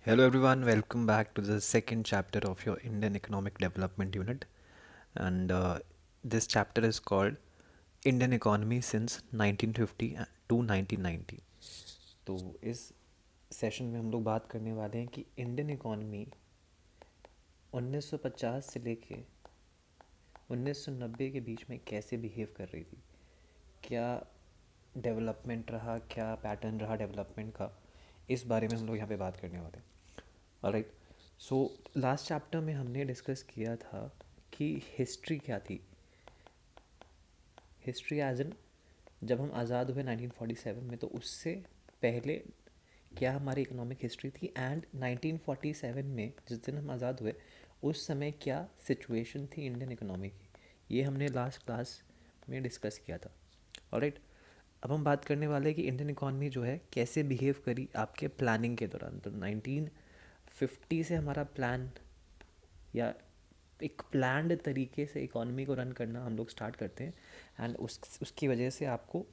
Hello everyone, welcome back to the second chapter of your Indian Economic Development Unit. And this chapter is called Indian Economy since 1950 to 1990. तो इस session में हम लोग बात करने वाले हैं कि इंडियन इकॉनमी 1950 से लेके 1990 के बीच में कैसे बिहेव कर रही थी, क्या डेवलपमेंट रहा, क्या पैटर्न रहा डेवलपमेंट का, इस बारे में हम लोग यहाँ पे बात करने वाले हैं. ऑलराइट. सो लास्ट चैप्टर में हमने डिस्कस किया था कि हिस्ट्री क्या थी. हिस्ट्री एज एन जब हम आज़ाद हुए 1947 में, तो उससे पहले क्या हमारी इकोनॉमिक हिस्ट्री थी, एंड 1947 में जिस दिन हम आज़ाद हुए उस समय क्या सिचुएशन थी इंडियन इकोनॉमी की. ये हमने लास्ट क्लास में डिस्कस किया था. ऑलराइट. अब हम बात करने वाले हैं कि इंडियन इकॉनमी जो है कैसे बिहेव करी आपके प्लानिंग के दौरान. तो 1950 से हमारा प्लान या एक प्लान्ड तरीके से इकॉनमी को रन करना हम लोग स्टार्ट करते हैं, एंड उसकी वजह से आपको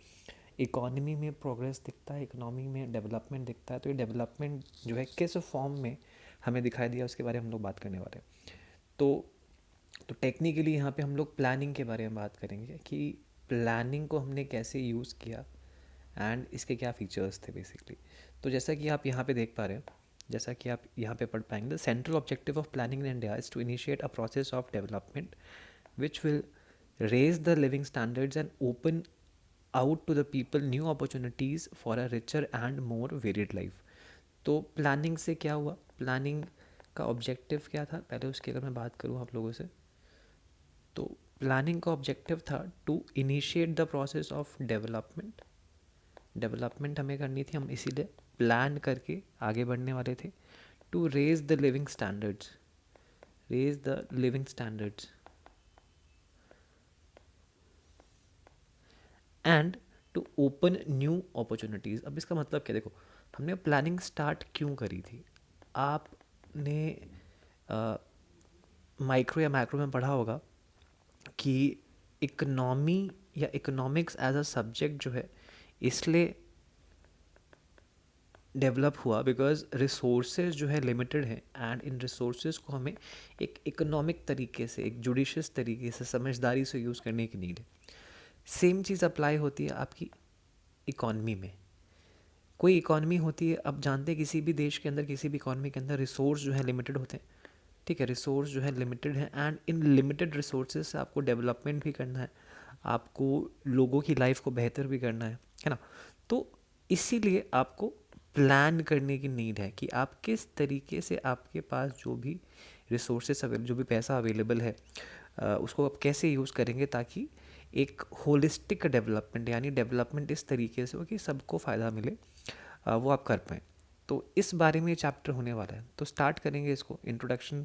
इकॉनमी में प्रोग्रेस दिखता है, इकोनॉमी में डेवलपमेंट दिखता है. तो ये डेवलपमेंट जो है किस फॉर्म में हमें दिखाई दिया उसके बारे में हम लोग बात करने वाले हैं. तो टेक्निकली यहाँ पे हम लोग प्लानिंग के बारे में बात करेंगे कि प्लानिंग को हमने कैसे यूज़ किया एंड इसके क्या फीचर्स थे बेसिकली. तो जैसा कि आप यहाँ पे देख पा रहे हैं, जैसा कि आप यहाँ पे पढ़ पाएंगे, the central objective of planning in India is to initiate a process of development which will raise the living standards and open out to the people new opportunities for a richer and more varied life. तो planning से क्या हुआ, planning का objective क्या था, पहले उसकी अगर मैं बात करूँ आप लोगों से, तो प्लानिंग का ऑब्जेक्टिव था to initiate the process of development. Development हमें करनी थी, हम इसीलिए प्लान करके आगे बढ़ने वाले थे. To raise the living standards, raise the living standards and to open new opportunities. अब इसका मतलब क्या, देखो हमने प्लानिंग स्टार्ट क्यों करी थी. आपने माइक्रो या मैक्रो में पढ़ा होगा कि इकोनॉमी या इकोनॉमिक्स एज अ सब्जेक्ट जो है इसलिए डेवलप हुआ बिकॉज रिसोर्सेज जो है लिमिटेड है, एंड इन रिसोर्सेज को हमें एक इकोनॉमिक तरीके से, एक जुडिशियस तरीके से, समझदारी से यूज़ करने की नीड है. सेम चीज़ अप्लाई होती है आपकी इकॉनमी में. कोई इकॉनमी होती है, अब जानते हैं किसी भी देश के अंदर, किसी भी इकॉनमी के अंदर रिसोर्स जो है लिमिटेड होते हैं. ठीक है, रिसोर्स जो है लिमिटेड है, एंड इन लिमिटेड रिसोर्सेज से आपको डेवलपमेंट भी करना है, आपको लोगों की लाइफ को बेहतर भी करना है ना. तो इसीलिए आपको प्लान करने की नीड है कि आप किस तरीके से आपके पास जो भी रिसोर्सेज जो भी पैसा अवेलेबल है उसको आप कैसे यूज़ करेंगे ताकि एक होलिस्टिक डेवलपमेंट, यानी डेवलपमेंट इस तरीके से हो कि सबको फ़ायदा मिले, वो आप कर पाएँ. तो इस बारे में ये चैप्टर होने वाला है. तो स्टार्ट करेंगे इसको. इंट्रोडक्शन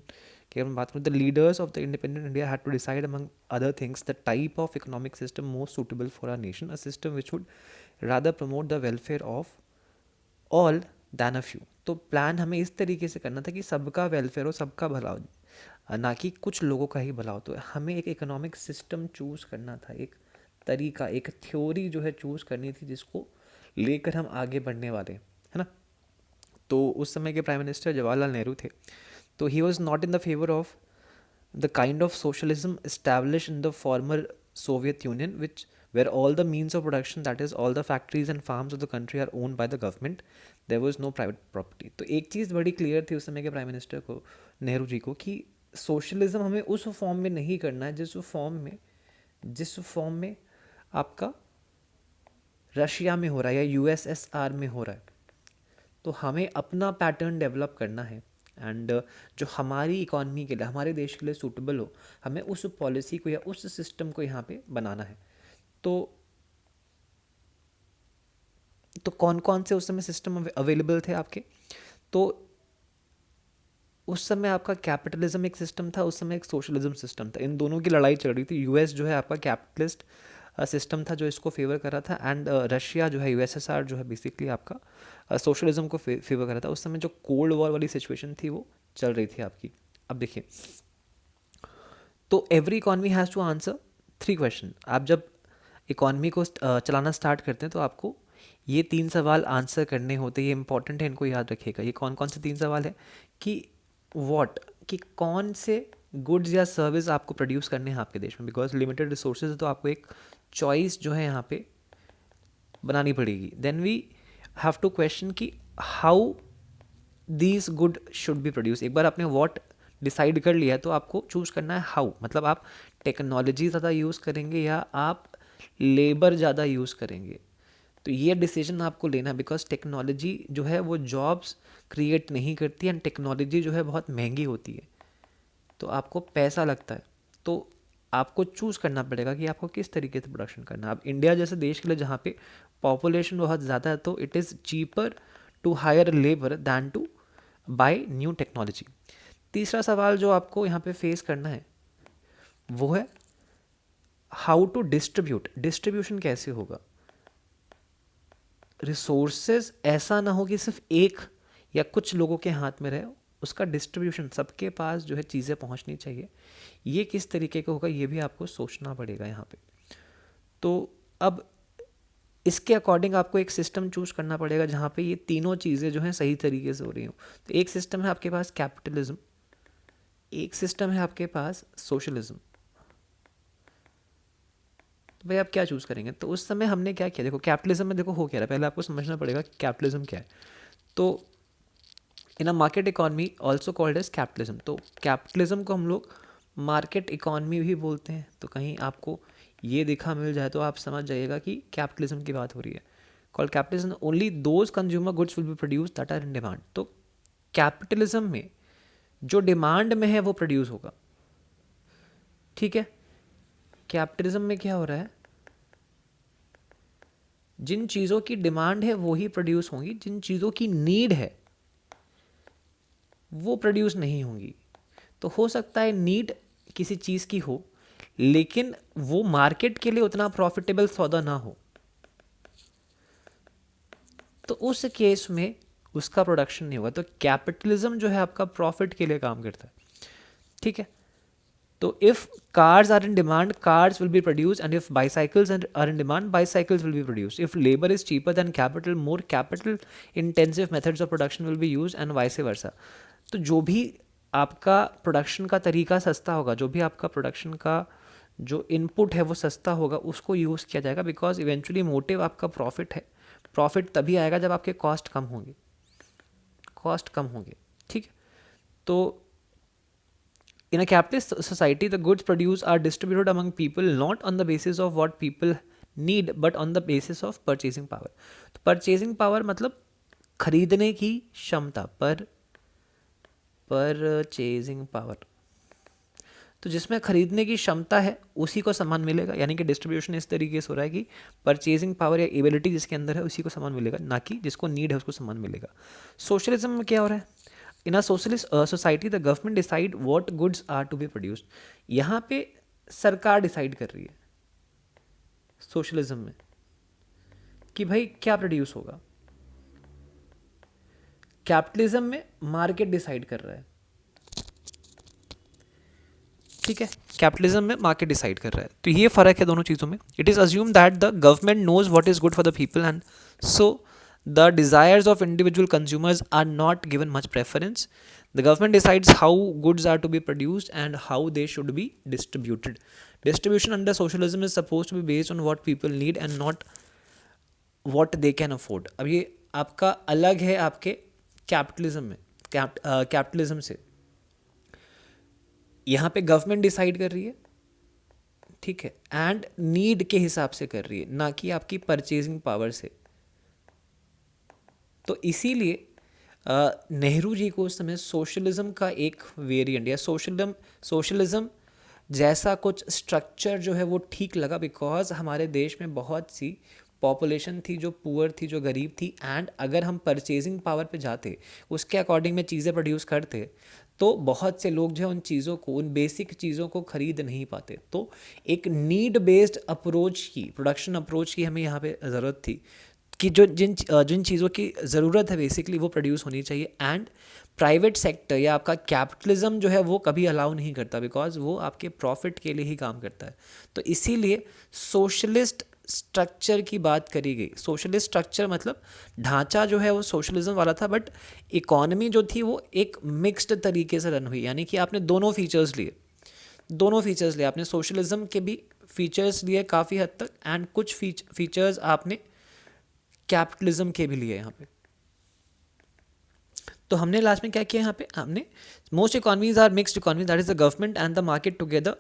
की हम बात करें, the leaders of the independent India had to decide among other things the type of economic system most suitable for our nation, a system which would rather promote the welfare of all than a few. तो plan हमें इस तरीके से करना था कि सबका welfare हो, सबका भला हो, ना कि कुछ लोगों का ही भला हो. तो हमें एक इकोनॉमिक सिस्टम चूज़ करना था, एक तरीका, एक थ्योरी जो है चूज़ करनी थी जिसको लेकर हम आगे बढ़ने वाले हैं, है ना. तो उस समय के प्राइम मिनिस्टर जवाहरलाल नेहरू थे. तो he was not in the favour of the kind of socialism established in the former Soviet Union, which where all the means of production, that is all the factories and farms of the country, are owned by the government. There was no private property. तो एक चीज़ बड़ी clear थी उस समय के prime minister को, नेहरू जी को, कि सोशलिज्म हमें उस फॉर्म में नहीं करना है जिस फॉर्म में आपका रशिया में हो रहा है या यूएसएसआर में हो रहा है. तो हमें अपना पैटर्न डेवलप करना है, एंड जो हमारी इकॉनमी के लिए, हमारे देश के लिए सूटेबल हो, हमें उस पॉलिसी को या उस सिस्टम को यहाँ पे बनाना है. तो तो कौन कौन से उस समय सिस्टम अवेलेबल थे आपके. तो उस समय आपका कैपिटलिज्म एक सिस्टम था, उस समय एक सोशलिज्म सिस्टम था. इन दोनों की लड़ाई चल रही थी. यूएस जो है आपका कैपिटलिस्ट सिस्टम था जो इसको फेवर कर रहा था, एंड रशिया जो है, यूएसएसआर जो है, बेसिकली आपका सोशलिज्म को फेवर कर रहा था. उस समय जो कोल्ड वॉर वाली सिचुएशन थी वो चल रही थी आपकी. अब देखिए, तो every economy has to answer 3 question. आप जब इकॉनमी को चलाना स्टार्ट करते हैं तो आपको ये 3 सवाल आंसर करने होते, ये इंपॉर्टेंट है, इनको याद रखिएगा। ये कौन कौन से 3 सवाल है कि व्हाट, कि कौन से गुड्स या सर्विस आपको प्रोड्यूस करने हैं आपके देश में, बिकॉज लिमिटेड रिसोर्सेज है तो आपको एक चॉइस जो है यहाँ पे बनानी पड़ेगी। Then we have to question कि how these good should be produce. एक बार आपने व्हाट डिसाइड कर लिया है तो आपको चूज करना है हाउ, मतलब आप टेक्नोलॉजी ज़्यादा यूज़ करेंगे या आप लेबर ज़्यादा यूज़ करेंगे। तो ये डिसीजन आपको लेना है, बिकॉज टेक्नोलॉजी जो है वो जॉब्स क्रिएट नहीं करती एंड टेक्नोलॉजी जो है बहुत महंगी होती है, तो आपको पैसा लगता है। तो आपको चूज़ करना पड़ेगा कि आपको किस तरीके से प्रोडक्शन करना है। अब इंडिया जैसे देश के लिए जहाँ पे पॉपुलेशन बहुत ज़्यादा है, तो it is cheaper to hire labour than to buy new technology. तीसरा सवाल जो आपको यहाँ पे फेस करना है वो है हाउ टू डिस्ट्रीब्यूट। डिस्ट्रीब्यूशन कैसे होगा, रिसोर्सेज ऐसा ना हो कि सिर्फ एक या कुछ लोगों के हाथ में रहे, उसका डिस्ट्रीब्यूशन सबके पास जो है चीज़ें पहुंचनी चाहिए। ये किस तरीके का होगा ये भी आपको सोचना पड़ेगा यहाँ पे। तो अब इसके अकॉर्डिंग आपको एक सिस्टम चूज करना पड़ेगा जहाँ पे ये तीनों चीज़ें जो हैं सही तरीके से हो रही हो। तो एक सिस्टम है आपके पास कैपिटलिज्म, एक सिस्टम है आपके पास सोशलिज्म। तो भाई आप क्या चूज़ करेंगे? तो उस समय हमने क्या किया, देखो कैपिटलिज्म में देखो हो क्या रहा है, पहले आपको समझना पड़ेगा कैपिटलिज्म क्या है। तो in a market economy also called as capitalism. तो कैपिटलिज्म को हम लोग मार्केट इकॉनमी भी बोलते हैं। तो कहीं आपको ये दिखा मिल जाए तो आप समझ जाइएगा कि कैपिटलिज्म की बात हो रही है। Called capitalism only those consumer goods will be produce that are in demand. तो कैपिटलिज्म में जो डिमांड में है वो प्रोड्यूस होगा, ठीक है। कैपिटलिज्म में क्या हो रहा है, जिन चीज़ों की डिमांड है वो ही प्रोड्यूस होंगी, जिन चीज़ों की नीड है वो प्रोड्यूस नहीं होंगी। तो हो सकता है नीड किसी चीज़ की हो लेकिन वो मार्केट के लिए उतना प्रॉफिटेबल सौदा ना हो, तो उस केस में उसका प्रोडक्शन नहीं होगा। तो कैपिटलिज्म जो है आपका प्रॉफिट के लिए काम करता है, ठीक है। तो if cars are in demand, cars will be produced, and if bicycles are in demand, bicycles will be produced. If labor is cheaper than capital, more capital intensive methods of production will be used and vice versa. तो जो भी आपका production का तरीका सस्ता होगा, जो भी आपका प्रोडक्शन का जो इनपुट है वो सस्ता होगा, उसको यूज़ किया जाएगा, बिकॉज इवेंचुअली मोटिव आपका प्रॉफिट है। प्रॉफिट तभी आएगा जब आपके कॉस्ट कम होंगे, कॉस्ट कम होंगे, ठीक है। तो in a capitalist society, the goods produced are distributed among people not on the basis of what people need, but on the basis of purchasing power. तो purchasing power मतलब खरीदने की क्षमता, पर purchasing power, तो जिसमें खरीदने की क्षमता है उसी को सामान मिलेगा। यानी कि डिस्ट्रीब्यूशन इस तरीके से हो रहा है कि परचेजिंग पावर या एबिलिटी जिसके अंदर है उसी को सामान मिलेगा, ना कि जिसको नीड है उसको सामान मिलेगा। सोशलिज्म में क्या हो रहा है, in a socialist society the government decide what goods are to be produced. यहाँ पे सरकार डिसाइड कर रही है सोशलिज्म में कि भाई क्या प्रोड्यूस होगा। कैपिटलिज्म में मार्केट डिसाइड कर रहा है, ठीक है। कैपिटलिज्म में मार्केट डिसाइड कर रहा है। तो ये फर्क है दोनों चीज़ों में। It is assume that the government knows what is good for the people and so the desires of individual consumers are not given much preference. The government decides how goods are to be produced and how they should be distributed. Distribution under socialism is supposed to be based on what people need and not what they can afford. अब ये आपका अलग है आपके capitalism में, capitalism से। यहाँ पे गवर्नमेंट डिसाइड कर रही है, ठीक है, एंड नीड के हिसाब से कर रही है, ना कि आपकी परचेजिंग पावर से। तो इसीलिए नेहरू जी को उस समय सोशलिज्म का एक वेरिएंट या सोशलिज्म जैसा कुछ स्ट्रक्चर जो है वो ठीक लगा, बिकॉज हमारे देश में बहुत सी पॉपुलेशन थी जो पुअर थी, जो गरीब थी, एंड अगर हम परचेजिंग पावर पे जाते, उसके अकॉर्डिंग में चीज़ें प्रोड्यूस करते, तो बहुत से लोग जो है उन चीज़ों को, उन बेसिक चीज़ों को खरीद नहीं पाते। तो एक नीड बेस्ड अप्रोच की, प्रोडक्शन अप्रोच की हमें यहाँ पे ज़रूरत थी कि जो जिन चीज़ों की ज़रूरत है बेसिकली वो प्रोड्यूस होनी चाहिए। एंड प्राइवेट सेक्टर या आपका कैपिटलिज्म जो है वो कभी अलाउ नहीं करता, बिकॉज वो आपके प्रॉफिट के लिए ही काम करता है। तो इसीलिए सोशलिस्ट स्ट्रक्चर की बात करी गई। सोशलिस्ट स्ट्रक्चर मतलब ढांचा जो है वो सोशलिज्म वाला था, बट इकोनॉमी जो थी वो एक मिक्स्ड तरीके से रन हुई, यानी कि आपने दोनों फीचर्स लिए आपने सोशलिज्म के भी फीचर्स लिए काफ़ी हद तक, एंड कुछ फीचर्स आपने कैपिटलिज्म के भी लिए यहाँ पे। तो हमने लास्ट में क्या किया यहाँ पे, हमने most economies are mixed economy, that is the government and the market together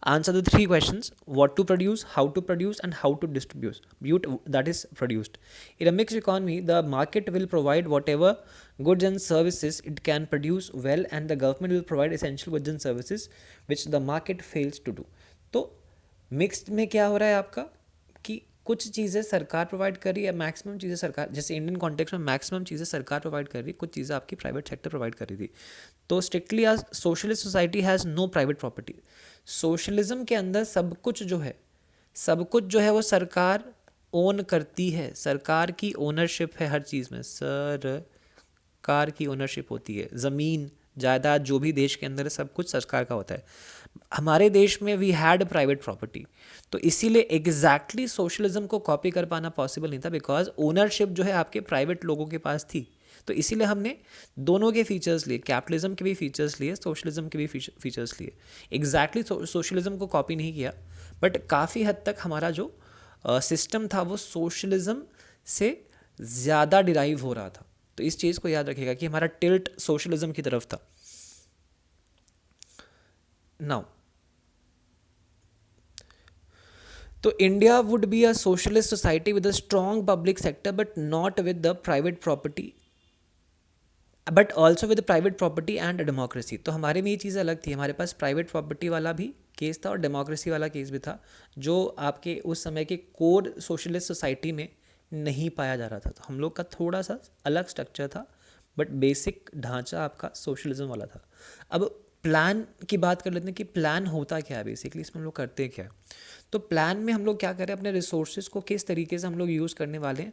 answer the three questions: what to produce, how to produce, and how to distribute that is produced. In a mixed economy, the market will provide whatever goods and services it can produce well, and the government will provide essential goods and services which the market fails to do. तो mixed में क्या हो रहा है आपका कि कुछ चीज़ें सरकार प्रोवाइड कर रही है, मैक्सिमम चीज़ें सरकार, जैसे इंडियन कॉन्टेक्स्ट में मैक्सिमम चीज़ें सरकार प्रोवाइड कर रही है, कुछ चीज़ें आपकी प्राइवेट सेक्टर प्रोवाइड कर रही थी। तो स्ट्रिक्टली आज socialist society has no private property. Socialism के अंदर सब कुछ जो है वो सरकार ओन करती है, सरकार की ओनरशिप है हर चीज़ में, सरकार की ओनरशिप होती है, ज़मीन जायदाद जो भी देश के अंदर है सब कुछ सरकार का होता है। हमारे देश में वी हैड प्राइवेट प्रॉपर्टी, तो इसीलिए एग्जैक्टली सोशलिज्म को कॉपी कर पाना पॉसिबल नहीं था, बिकॉज ओनरशिप जो है आपके प्राइवेट लोगों के पास थी। तो इसीलिए हमने दोनों के फीचर्स लिए, कैपिटलिज्म के भी फीचर्स लिए, सोशलिज्म के भी फीचर्स लिए। एग्जैक्टली सोशलिज्म को कॉपी नहीं किया, बट काफ़ी हद तक हमारा जो सिस्टम था वो सोशलिज्म से ज़्यादा डिराइव हो रहा था। तो इस चीज़ को याद रखिएगा कि हमारा टिल्ट सोशलिज्म की तरफ था। नाउ तो India would be a socialist society with a strong public sector but not with the private property, but also with private property and democracy. तो हमारे में ये चीज़ अलग थी, हमारे पास प्राइवेट प्रॉपर्टी वाला भी केस था और डेमोक्रेसी वाला केस भी था, जो आपके उस समय के कोर सोशलिस्ट सोसाइटी में नहीं पाया जा रहा था। तो हम लोग का थोड़ा सा अलग स्ट्रक्चर था, बट बेसिक ढांचा आपका सोशलिज्म वाला था। अब प्लान की बात कर लेते हैं कि प्लान होता क्या है बेसिकली, इसमें हम लोग करते क्या है। तो प्लान में हम लोग क्या करें, अपने रिसोर्सेज को किस तरीके से हम लोग यूज़ करने वाले हैं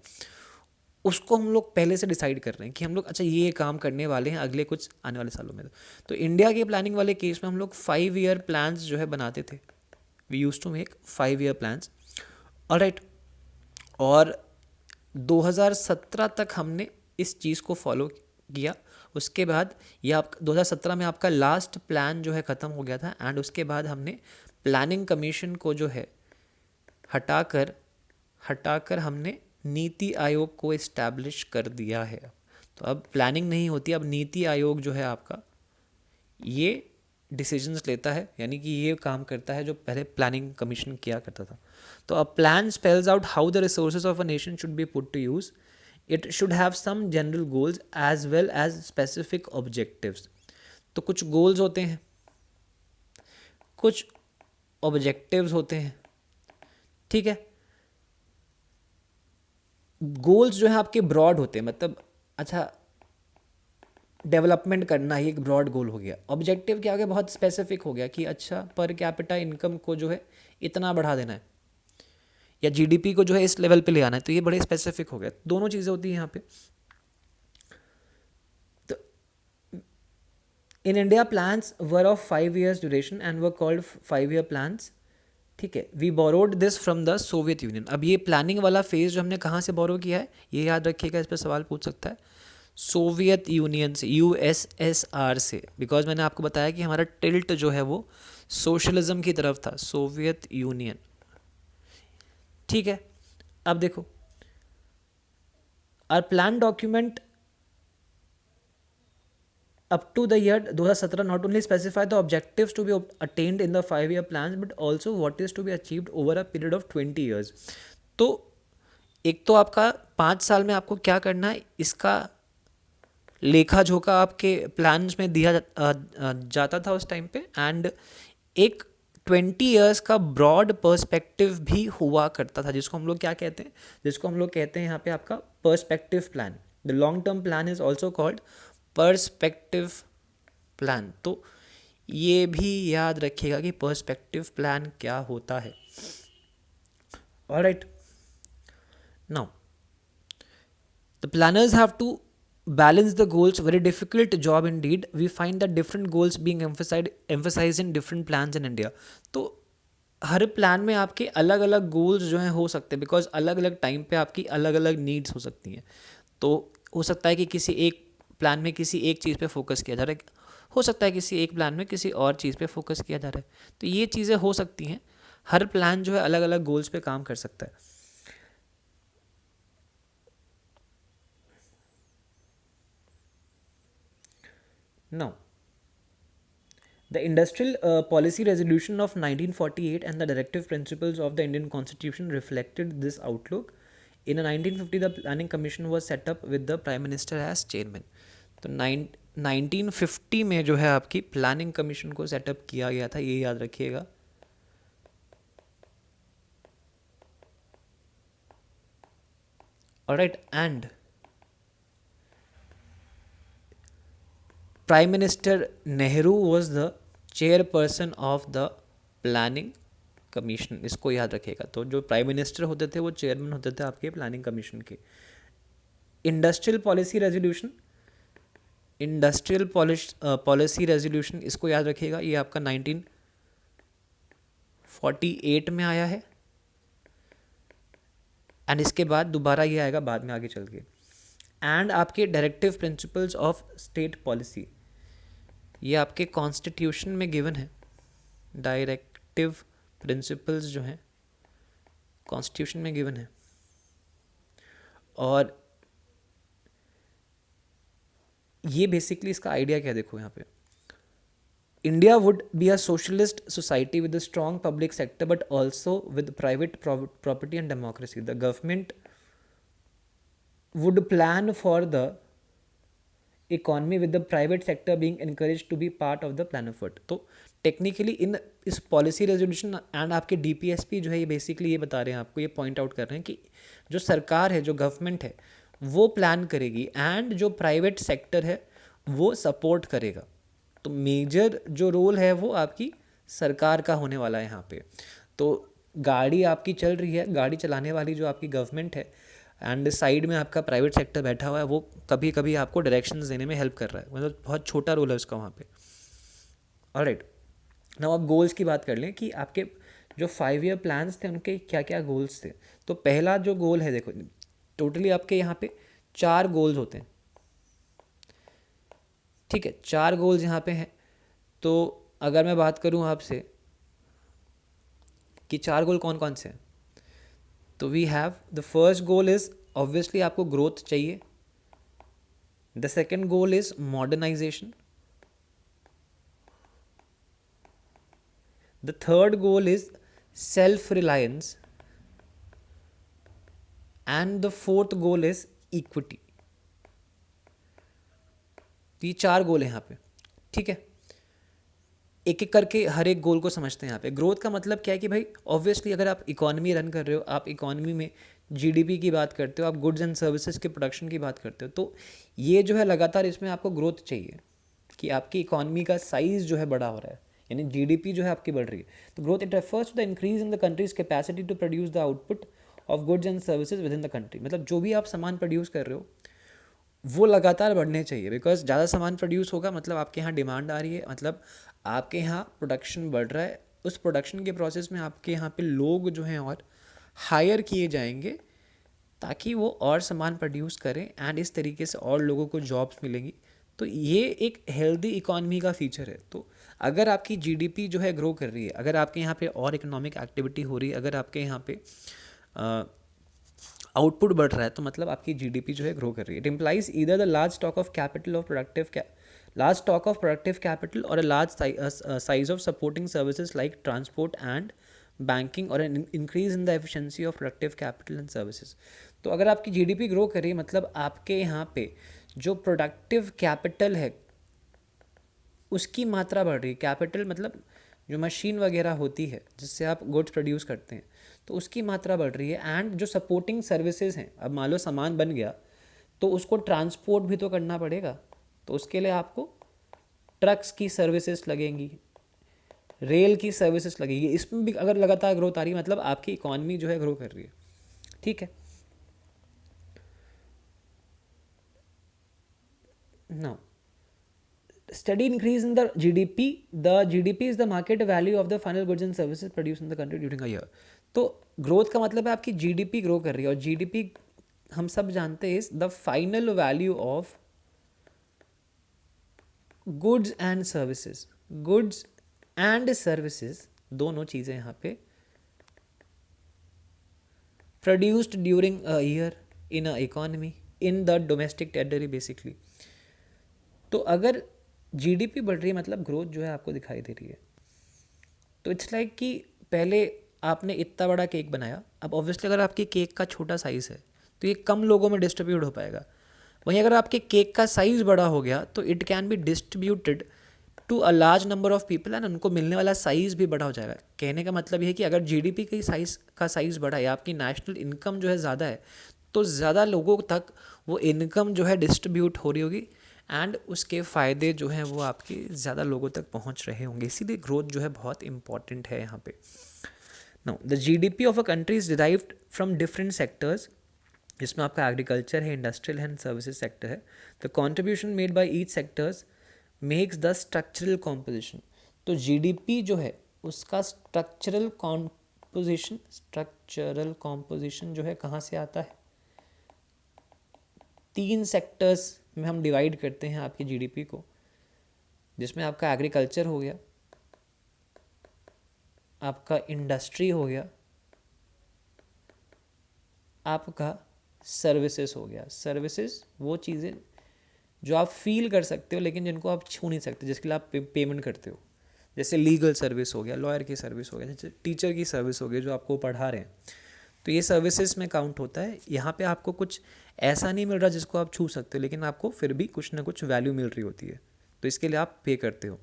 उसको हम लोग पहले से डिसाइड कर रहे हैं कि हम लोग अच्छा ये काम करने वाले हैं अगले कुछ आने वाले सालों में। तो इंडिया के प्लानिंग वाले केस में हम लोग 5 ईयर प्लान्स जो है बनाते थे, we use to make 5 year plans, alright. और 2017 तक हमने इस चीज़ को फॉलो किया। उसके बाद ये आप 2017 में आपका लास्ट प्लान जो है ख़त्म हो गया था, एंड उसके बाद हमने प्लानिंग कमीशन को जो है हटाकर हमने नीति आयोग को इस्टेब्लिश कर दिया है। तो अब प्लानिंग नहीं होती, अब नीति आयोग जो है आपका ये डिसीजंस लेता है, यानी कि ये काम करता है जो पहले प्लानिंग कमीशन किया करता था। तो अब plan spells out how the resources of a nation should be put to use. It should have some general goals as well as specific objectives. तो कुछ गोल्स होते हैं, कुछ ऑब्जेक्टिव्स होते हैं, ठीक है। गोल्स जो है आपके ब्रॉड होते हैं, मतलब अच्छा डेवलपमेंट करना ही एक ब्रॉड गोल हो गया। ऑब्जेक्टिव क्या हो गया, बहुत स्पेसिफिक हो गया कि अच्छा पर कैपिटा इनकम को जो है इतना बढ़ा देना है, या जीडीपी को जो है इस लेवल पे ले आना है। तो ये बड़े स्पेसिफिक हो गया, दोनों चीज़ें होती हैं यहाँ पे। तो in India plans were of 5 years duration and were called 5 year plans, ठीक है। We borrowed this from the Soviet Union. अब ये प्लानिंग वाला फेज जो हमने कहाँ से बोरो किया है ये याद रखिएगा, इस पर सवाल पूछ सकता है। सोवियत यूनियन से, यूएसएसआर से, बिकॉज मैंने आपको बताया कि हमारा टिल्ट जो है वो सोशलिज्म की तरफ था, सोवियत यूनियन, ठीक है। अब देखो our plan document up to the year 2017 not only specify the objectives to be attained in the 5 year plans but also what is to be achieved over a period of 20 years। तो एक तो आपका 5 साल में आपको क्या करना है इसका लेखा जोखा आपके प्लान्स में दिया जाता था उस टाइम पे, एंड एक 20 years का ब्रॉड पर्सपेक्टिव भी हुआ करता था, जिसको हम लोग क्या कहते हैं, जिसको हम लोग कहते हैं यहाँ पे आपका perspective plan. The long term plan is also called perspective plan. तो ये भी याद रखिएगा कि पर्सपेक्टिव प्लान क्या होता है, alright. Now the planners have to balance the goals, very difficult job indeed. We find that different goals being emphasized in different plans in India। तो हर प्लान में आपके अलग अलग गोल्स जो हैं हो सकते हैं, बिकॉज अलग अलग टाइम पे आपकी अलग अलग नीड्स हो सकती हैं। तो हो सकता है कि किसी एक प्लान में किसी एक चीज़ पे फोकस किया जा रहा है, हो सकता है किसी एक प्लान में किसी और चीज़ पे फोकस किया जा रहा है। तो ये चीज़ें हो सकती हैं। हर प्लान जो है अलग अलग गोल्स पे काम कर सकता है। Now the Industrial Policy Resolution of 1948 and the Directive Principles of the Indian Constitution reflected this outlook. In 1950, the Planning Commission was set up with the Prime Minister as chairman. तो 1950 में जो है आपकी प्लानिंग कमीशन को setup किया गया था, ये याद रखिएगा। Alright, and prime minister Nehru was the chairperson of the planning commission, इसको याद रखिएगा। तो जो प्राइम मिनिस्टर होते थे वो चेयरमैन होते थे आपके प्लानिंग कमीशन के। Industrial policy resolution, industrial policy resolution, इसको याद रखिएगा, ये आपका 1948 में आया है। एंड इसके बाद दोबारा ये आएगा बाद में आगे चल के। एंड आपके directive principles of state policy, ये आपके कॉन्स्टिट्यूशन में गिवन है। डायरेक्टिव प्रिंसिपल्स जो हैं कॉन्स्टिट्यूशन में गिवन है। और ये बेसिकली इसका आइडिया क्या देखो यहाँ पे, India would be a socialist society with a strong public sector but also with private property and democracy. The government would plan for the economy with the private sector being encouraged to be part of the plan of it। तो technically इन इस policy resolution and आपके DPSP जो है ये basically ये बता रहे हैं आपको, ये पॉइंट आउट कर रहे हैं कि जो सरकार है, जो गवर्नमेंट है, वो प्लान करेगी एंड जो प्राइवेट सेक्टर है वो सपोर्ट करेगा। तो मेजर जो रोल है वो आपकी सरकार का होने वाला है यहाँ पे। तो गाड़ी आपकी चल रही है, गाड़ी चलाने वाली जो आपकी गवर्नमेंट है एंड साइड में आपका प्राइवेट सेक्टर बैठा हुआ है, वो कभी कभी आपको डायरेक्शंस देने में हेल्प कर रहा है। मतलब बहुत छोटा रोल है उसका वहाँ पे। ऑलराइट, नाउ अब गोल्स की बात कर लें कि आपके जो 5 ईयर प्लान्स थे उनके क्या क्या गोल्स थे। तो पहला जो गोल है, देखो टोटली आपके यहाँ पे 4 गोल्स होते हैं, ठीक है, 4 गोल्स यहाँ पे हैं। तो अगर मैं बात करूँ आपसे कि 4 गोल कौन कौन से हैं, तो we have the first goal is obviously आपको ग्रोथ चाहिए। The second goal is modernization. The third goal is self reliance and the fourth goal is equity. ये 4 गोल हैं यहाँ पे, ठीक है। एक एक करके हर एक गोल को समझते हैं यहाँ पे। ग्रोथ का मतलब क्या है कि भाई ऑब्वियसली अगर आप इकोनॉमी रन कर रहे हो, आप इकोनॉमी में जीडीपी की बात करते हो, आप गुड्स एंड सर्विसेज के प्रोडक्शन की बात करते हो, तो ये जो है लगातार इसमें आपको ग्रोथ चाहिए कि आपकी इकोनॉमी का साइज़ जो है बड़ा हो रहा है, यानी जीडीपी जो है आपकी बढ़ रही है। तो growth it refers to the increase in the country's capacity to produce the output of goods and services within the country. मतलब जो भी आप सामान प्रोड्यूस कर रहे हो वो लगातार बढ़ने चाहिए, बिकॉज ज़्यादा सामान प्रोड्यूस होगा मतलब आपके यहाँ डिमांड आ रही है, मतलब आपके यहाँ प्रोडक्शन बढ़ रहा है। उस प्रोडक्शन के प्रोसेस में आपके यहाँ पे लोग जो हैं और हायर किए जाएंगे ताकि वो और सामान प्रोड्यूस करें एंड इस तरीके से और लोगों को जॉब्स मिलेंगी। तो ये एक हेल्दी इकॉनमी का फीचर है। तो अगर आपकी जीडीपी जो है ग्रो कर रही है, अगर आपके यहाँ पे और इकोनॉमिक एक्टिविटी हो रही है, अगर आपके यहाँ पे आउटपुट बढ़ रहा है, तो मतलब आपकी जीडीपी जो है ग्रो कर रही है। It implies either the large stock of capital of productive capital और a large size of supporting services like transport and banking और an increase in the efficiency of productive capital and services. तो अगर आपकी GDP grow कर रही है मतलब आपके यहाँ पे जो प्रोडक्टिव कैपिटल है उसकी मात्रा बढ़ रही है। कैपिटल मतलब जो मशीन वगैरह होती है जिससे आप गुड्स प्रोड्यूस करते हैं, तो उसकी मात्रा बढ़ रही है। एंड जो सपोर्टिंग सर्विसेज हैं, अब मान लो सामान बन गया तो उसको ट्रांसपोर्ट भी तो करना पड़ेगा, तो उसके लिए आपको ट्रक्स की सर्विसेज लगेंगी, रेल की सर्विसेज लगेगी। इसमें भी अगर लगातार ग्रोथ आ रही है मतलब आपकी इकॉनमी जो है ग्रो कर रही है, ठीक है। Now steady increase in the GDP. The GDP is the market value of the final goods and services produced in the country during a year. तो ग्रोथ का मतलब है आपकी जीडीपी ग्रो कर रही है, और जीडीपी हम सब जानते हैं is the final value of goods and services. Goods and services दोनों चीज़ें यहाँ पे produced during a year in a economy in the domestic territory basically. तो अगर जीडीपी बढ़ रही है मतलब ग्रोथ जो है आपको दिखाई दे रही है. तो इट्स लाइक कि पहले आपने इतना बड़ा केक बनाया, अब ऑब्वियसली अगर आपके केक का छोटा साइज़ है तो ये कम लोगों में डिस्ट्रीब्यूट हो पाएगा. वहीं अगर आपके केक का साइज़ बड़ा हो गया तो it can be distributed to a large number of people and उनको मिलने वाला साइज़ भी बड़ा हो जाएगा. कहने का मतलब ये है कि अगर जीडीपी की साइज़ बड़ा है, आपकी नेशनल इनकम जो है ज़्यादा है, तो ज़्यादा लोगों तक वो इनकम जो है डिस्ट्रीब्यूट हो रही होगी एंड उसके फ़ायदे जो हैं वो आपके ज़्यादा लोगों तक पहुंच रहे होंगे. इसीलिए ग्रोथ जो है बहुत इंपॉर्टेंट है यहाँ पे. Now the GDP of a country is derived from different sectors, जिसमें आपका एग्रीकल्चर है, इंडस्ट्रियल एंड सर्विसेज सेक्टर है. The contribution made by each sectors makes the structural composition. तो जीडीपी जो है उसका स्ट्रक्चरल कॉम्पोजिशन जो है कहाँ से आता है? 3 सेक्टर्स में हम डिवाइड करते हैं आपकी जीडीपी को, जिसमें आपका एग्रीकल्चर हो गया, आपका इंडस्ट्री हो गया, आपका सर्विसेज हो गया. सर्विसेज वो चीज़ें जो आप फील कर सकते हो लेकिन जिनको आप छू नहीं सकते, जिसके लिए आप पेमेंट करते हो. जैसे लीगल सर्विस हो गया, लॉयर की सर्विस हो गया, जैसे टीचर की सर्विस हो गई जो आपको पढ़ा रहे हैं, तो ये सर्विसेज में काउंट होता है. यहाँ पे आपको कुछ ऐसा नहीं मिल रहा जिसको आप छू सकते हो, लेकिन आपको फिर भी कुछ ना कुछ वैल्यू मिल रही होती है, तो इसके लिए आप पे करते हो.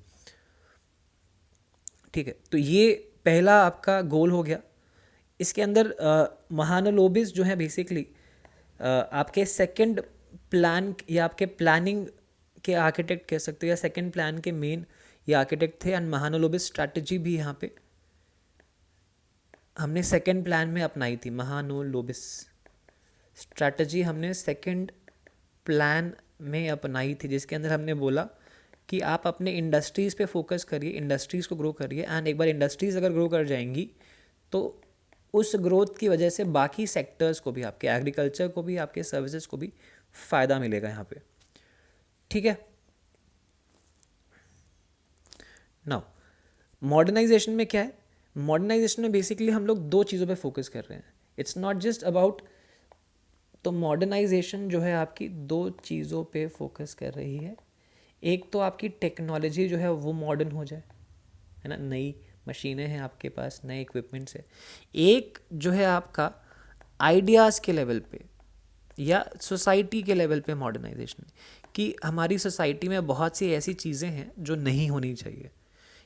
ठीक है, तो ये पहला आपका गोल हो गया. इसके अंदर महानलोबिस जो है बेसिकली आपके सेकंड प्लान या आपके प्लानिंग के आर्किटेक्ट कह सकते हो, या सेकंड प्लान के मेन ये आर्किटेक्ट थे. एंड महानलोबिस स्ट्रैटेजी भी यहाँ पे हमने सेकंड प्लान में अपनाई थी. महानलोबिस स्ट्रैटेजी हमने सेकंड प्लान में अपनाई थी, जिसके अंदर हमने बोला कि आप अपने इंडस्ट्रीज़ पे फोकस करिए, इंडस्ट्रीज़ को ग्रो करिए, एंड एक बार इंडस्ट्रीज़ अगर ग्रो कर जाएंगी तो उस ग्रोथ की वजह से बाकी सेक्टर्स को भी, आपके एग्रीकल्चर को भी, आपके सर्विसेज को भी फ़ायदा मिलेगा यहाँ पे. ठीक है. नाउ मॉडर्नाइजेशन में क्या है? मॉडर्नाइजेशन में बेसिकली हम लोग 2 चीज़ों पे फोकस कर रहे हैं. इट्स नॉट जस्ट अबाउट, तो मॉडर्नाइजेशन जो है आपकी 2 चीज़ों पे फोकस कर रही है. एक तो आपकी टेक्नोलॉजी जो है वो मॉडर्न हो जाए, है ना, नई मशीनें हैं आपके पास, नए इक्विपमेंट्स है. एक जो है आपका आइडियाज़ के लेवल पे या सोसाइटी के लेवल पे मॉडर्नाइजेशन, कि हमारी सोसाइटी में बहुत सी ऐसी चीज़ें हैं जो नहीं होनी चाहिए,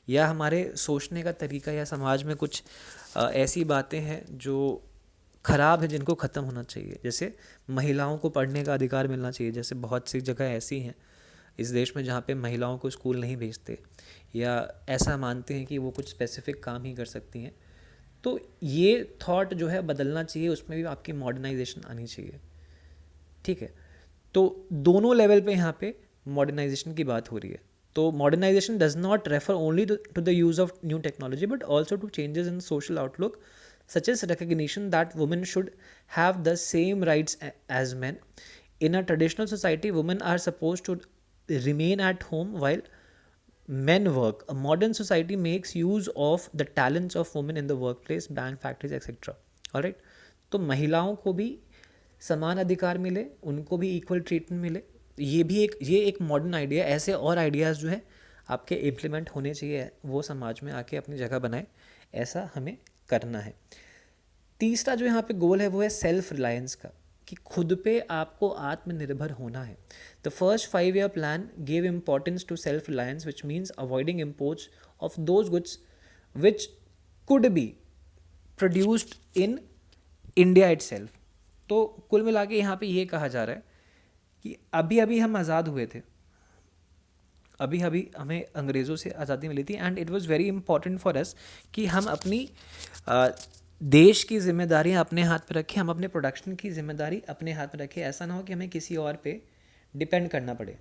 या हमारे सोचने का तरीका या समाज में कुछ ऐसी बातें हैं जो ख़राब है जिनको ख़त्म होना चाहिए. जैसे महिलाओं को पढ़ने का अधिकार मिलना चाहिए. जैसे बहुत सी जगह ऐसी हैं इस देश में जहाँ पे महिलाओं को स्कूल नहीं भेजते, या ऐसा मानते हैं कि वो कुछ स्पेसिफिक काम ही कर सकती हैं. तो ये थॉट जो है बदलना चाहिए, उसमें भी आपकी मॉडर्नाइजेशन आनी चाहिए. ठीक है, तो दोनों लेवल पे यहाँ पे मॉडर्नाइजेशन की बात हो रही है. तो modernization does not refer only to the use of new technology but also to changes in social outlook, such as recognition that women should have the same rights as men. In a traditional society, women are supposed to remain at home while men work. A modern society makes use of the talents of women in the workplace, bank, factories, etc. Alright? तो महिलाओं को भी समान अधिकार मिले, उनको भी equal treatment मिले. ये एक मॉडर्न आइडिया. ऐसे और आइडियाज़ जो है आपके इम्प्लीमेंट होने चाहिए, वो समाज में आके अपनी जगह बनाए, ऐसा हमें करना है. तीसरा जो यहाँ पे गोल है वो है सेल्फ रिलायंस का, कि खुद पे आपको आत्मनिर्भर होना है. The first 5-year plan give importance to self reliance which means avoiding imports of those goods which could be produced in India itself. तो कुल मिला के यहाँ पे ये कहा जा रहा है कि अभी अभी हम आज़ाद हुए थे, अभी अभी हमें अंग्रेज़ों से आज़ादी मिली थी, and it was very important for us कि हम अपनी देश की जिम्मेदारियां अपने हाथ पे रखें, हम अपने प्रोडक्शन की जिम्मेदारी अपने हाथ में रखें. ऐसा ना हो कि हमें किसी और पे डिपेंड करना पड़े.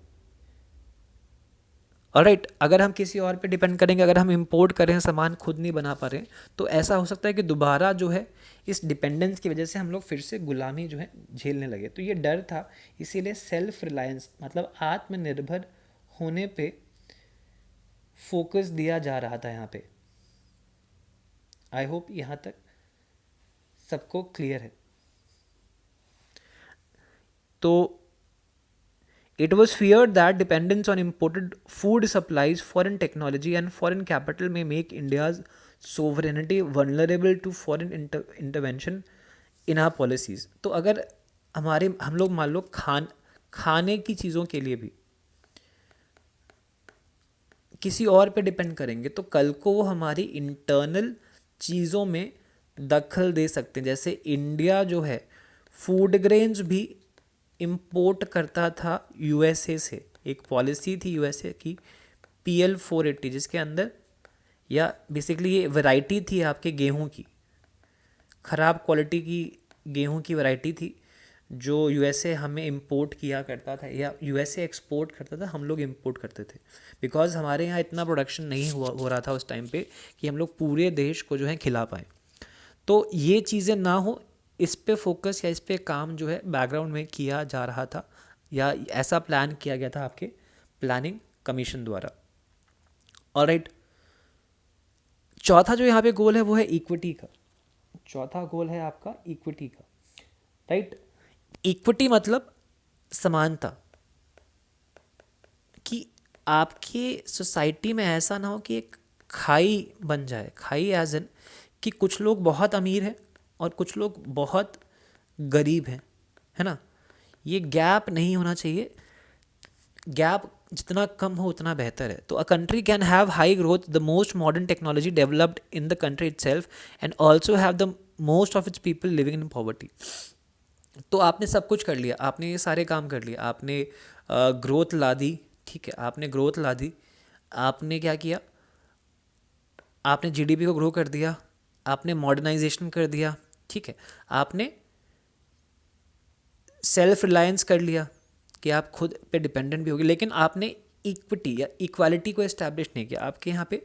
ऑलराइट, अगर हम किसी और पे डिपेंड करेंगे, अगर हम इंपोर्ट करें, सामान खुद नहीं बना पा रहे हैं, तो ऐसा हो सकता है कि दोबारा जो है इस डिपेंडेंस की वजह से हम लोग फिर से गुलामी जो है झेलने लगे। तो ये डर था, इसीलिए सेल्फ रिलायंस मतलब आत्मनिर्भर होने पे फोकस दिया जा रहा था यहाँ पे। आई होप यहाँ तक सबको क्लियर है। तो it was feared that dependence on imported food supplies, foreign technology, and foreign capital may make India's sovereignty vulnerable to foreign intervention in our policies. तो अगर हम लोग मान लो खाने की चीज़ों के लिए भी किसी और पे डिपेंड करेंगे, तो कल को वो हमारी इंटरनल चीज़ों में दखल दे सकते हैं। जैसे इंडिया जो है फूड ग्रेन्स भी इंपोर्ट करता था यूएसए से। एक पॉलिसी थी यूएसए की PL480, जिसके अंदर या बेसिकली ये वैरायटी थी आपके गेहूं की, ख़राब क्वालिटी की गेहूं की वैरायटी थी जो यूएसए हमें इंपोर्ट किया करता था, या यूएसए एक्सपोर्ट करता था, हम लोग इंपोर्ट करते थे। बिकॉज हमारे यहाँ इतना प्रोडक्शन नहीं हो रहा था उस टाइम पे कि हम लोग पूरे देश को जो है खिला पाएँ। तो ये चीज़ें ना हो, इस पे फोकस या इस पे काम जो है बैकग्राउंड में किया जा रहा था, या ऐसा प्लान किया गया था आपके प्लानिंग कमीशन द्वारा। ऑलराइट, चौथा जो यहाँ पे गोल है वो है इक्विटी का। चौथा गोल है आपका इक्विटी का, राइट। इक्विटी मतलब समानता, कि आपकी सोसाइटी में ऐसा ना हो कि एक खाई बन जाए। खाई एज इन कि कुछ लोग बहुत अमीर हैं और कुछ लोग बहुत गरीब हैं, है ना। ये गैप नहीं होना चाहिए, गैप जितना कम हो उतना बेहतर है। तो a country can have high growth, the most modern technology developed in the country itself, and also have the most of its people living in poverty. तो आपने सब कुछ कर लिया, आपने ये सारे काम कर लिया, आपने ग्रोथ ला दी, ठीक है, आपने ग्रोथ ला दी, आपने क्या किया, आपने जीडीपी को ग्रो कर दिया, आपने मॉडर्नाइजेशन कर दिया, ठीक है, आपने सेल्फ रिलायंस कर लिया कि आप खुद पे डिपेंडेंट भी होगी, लेकिन आपने इक्विटी या इक्वालिटी को इस्टेब्लिश नहीं किया। आपके यहाँ पे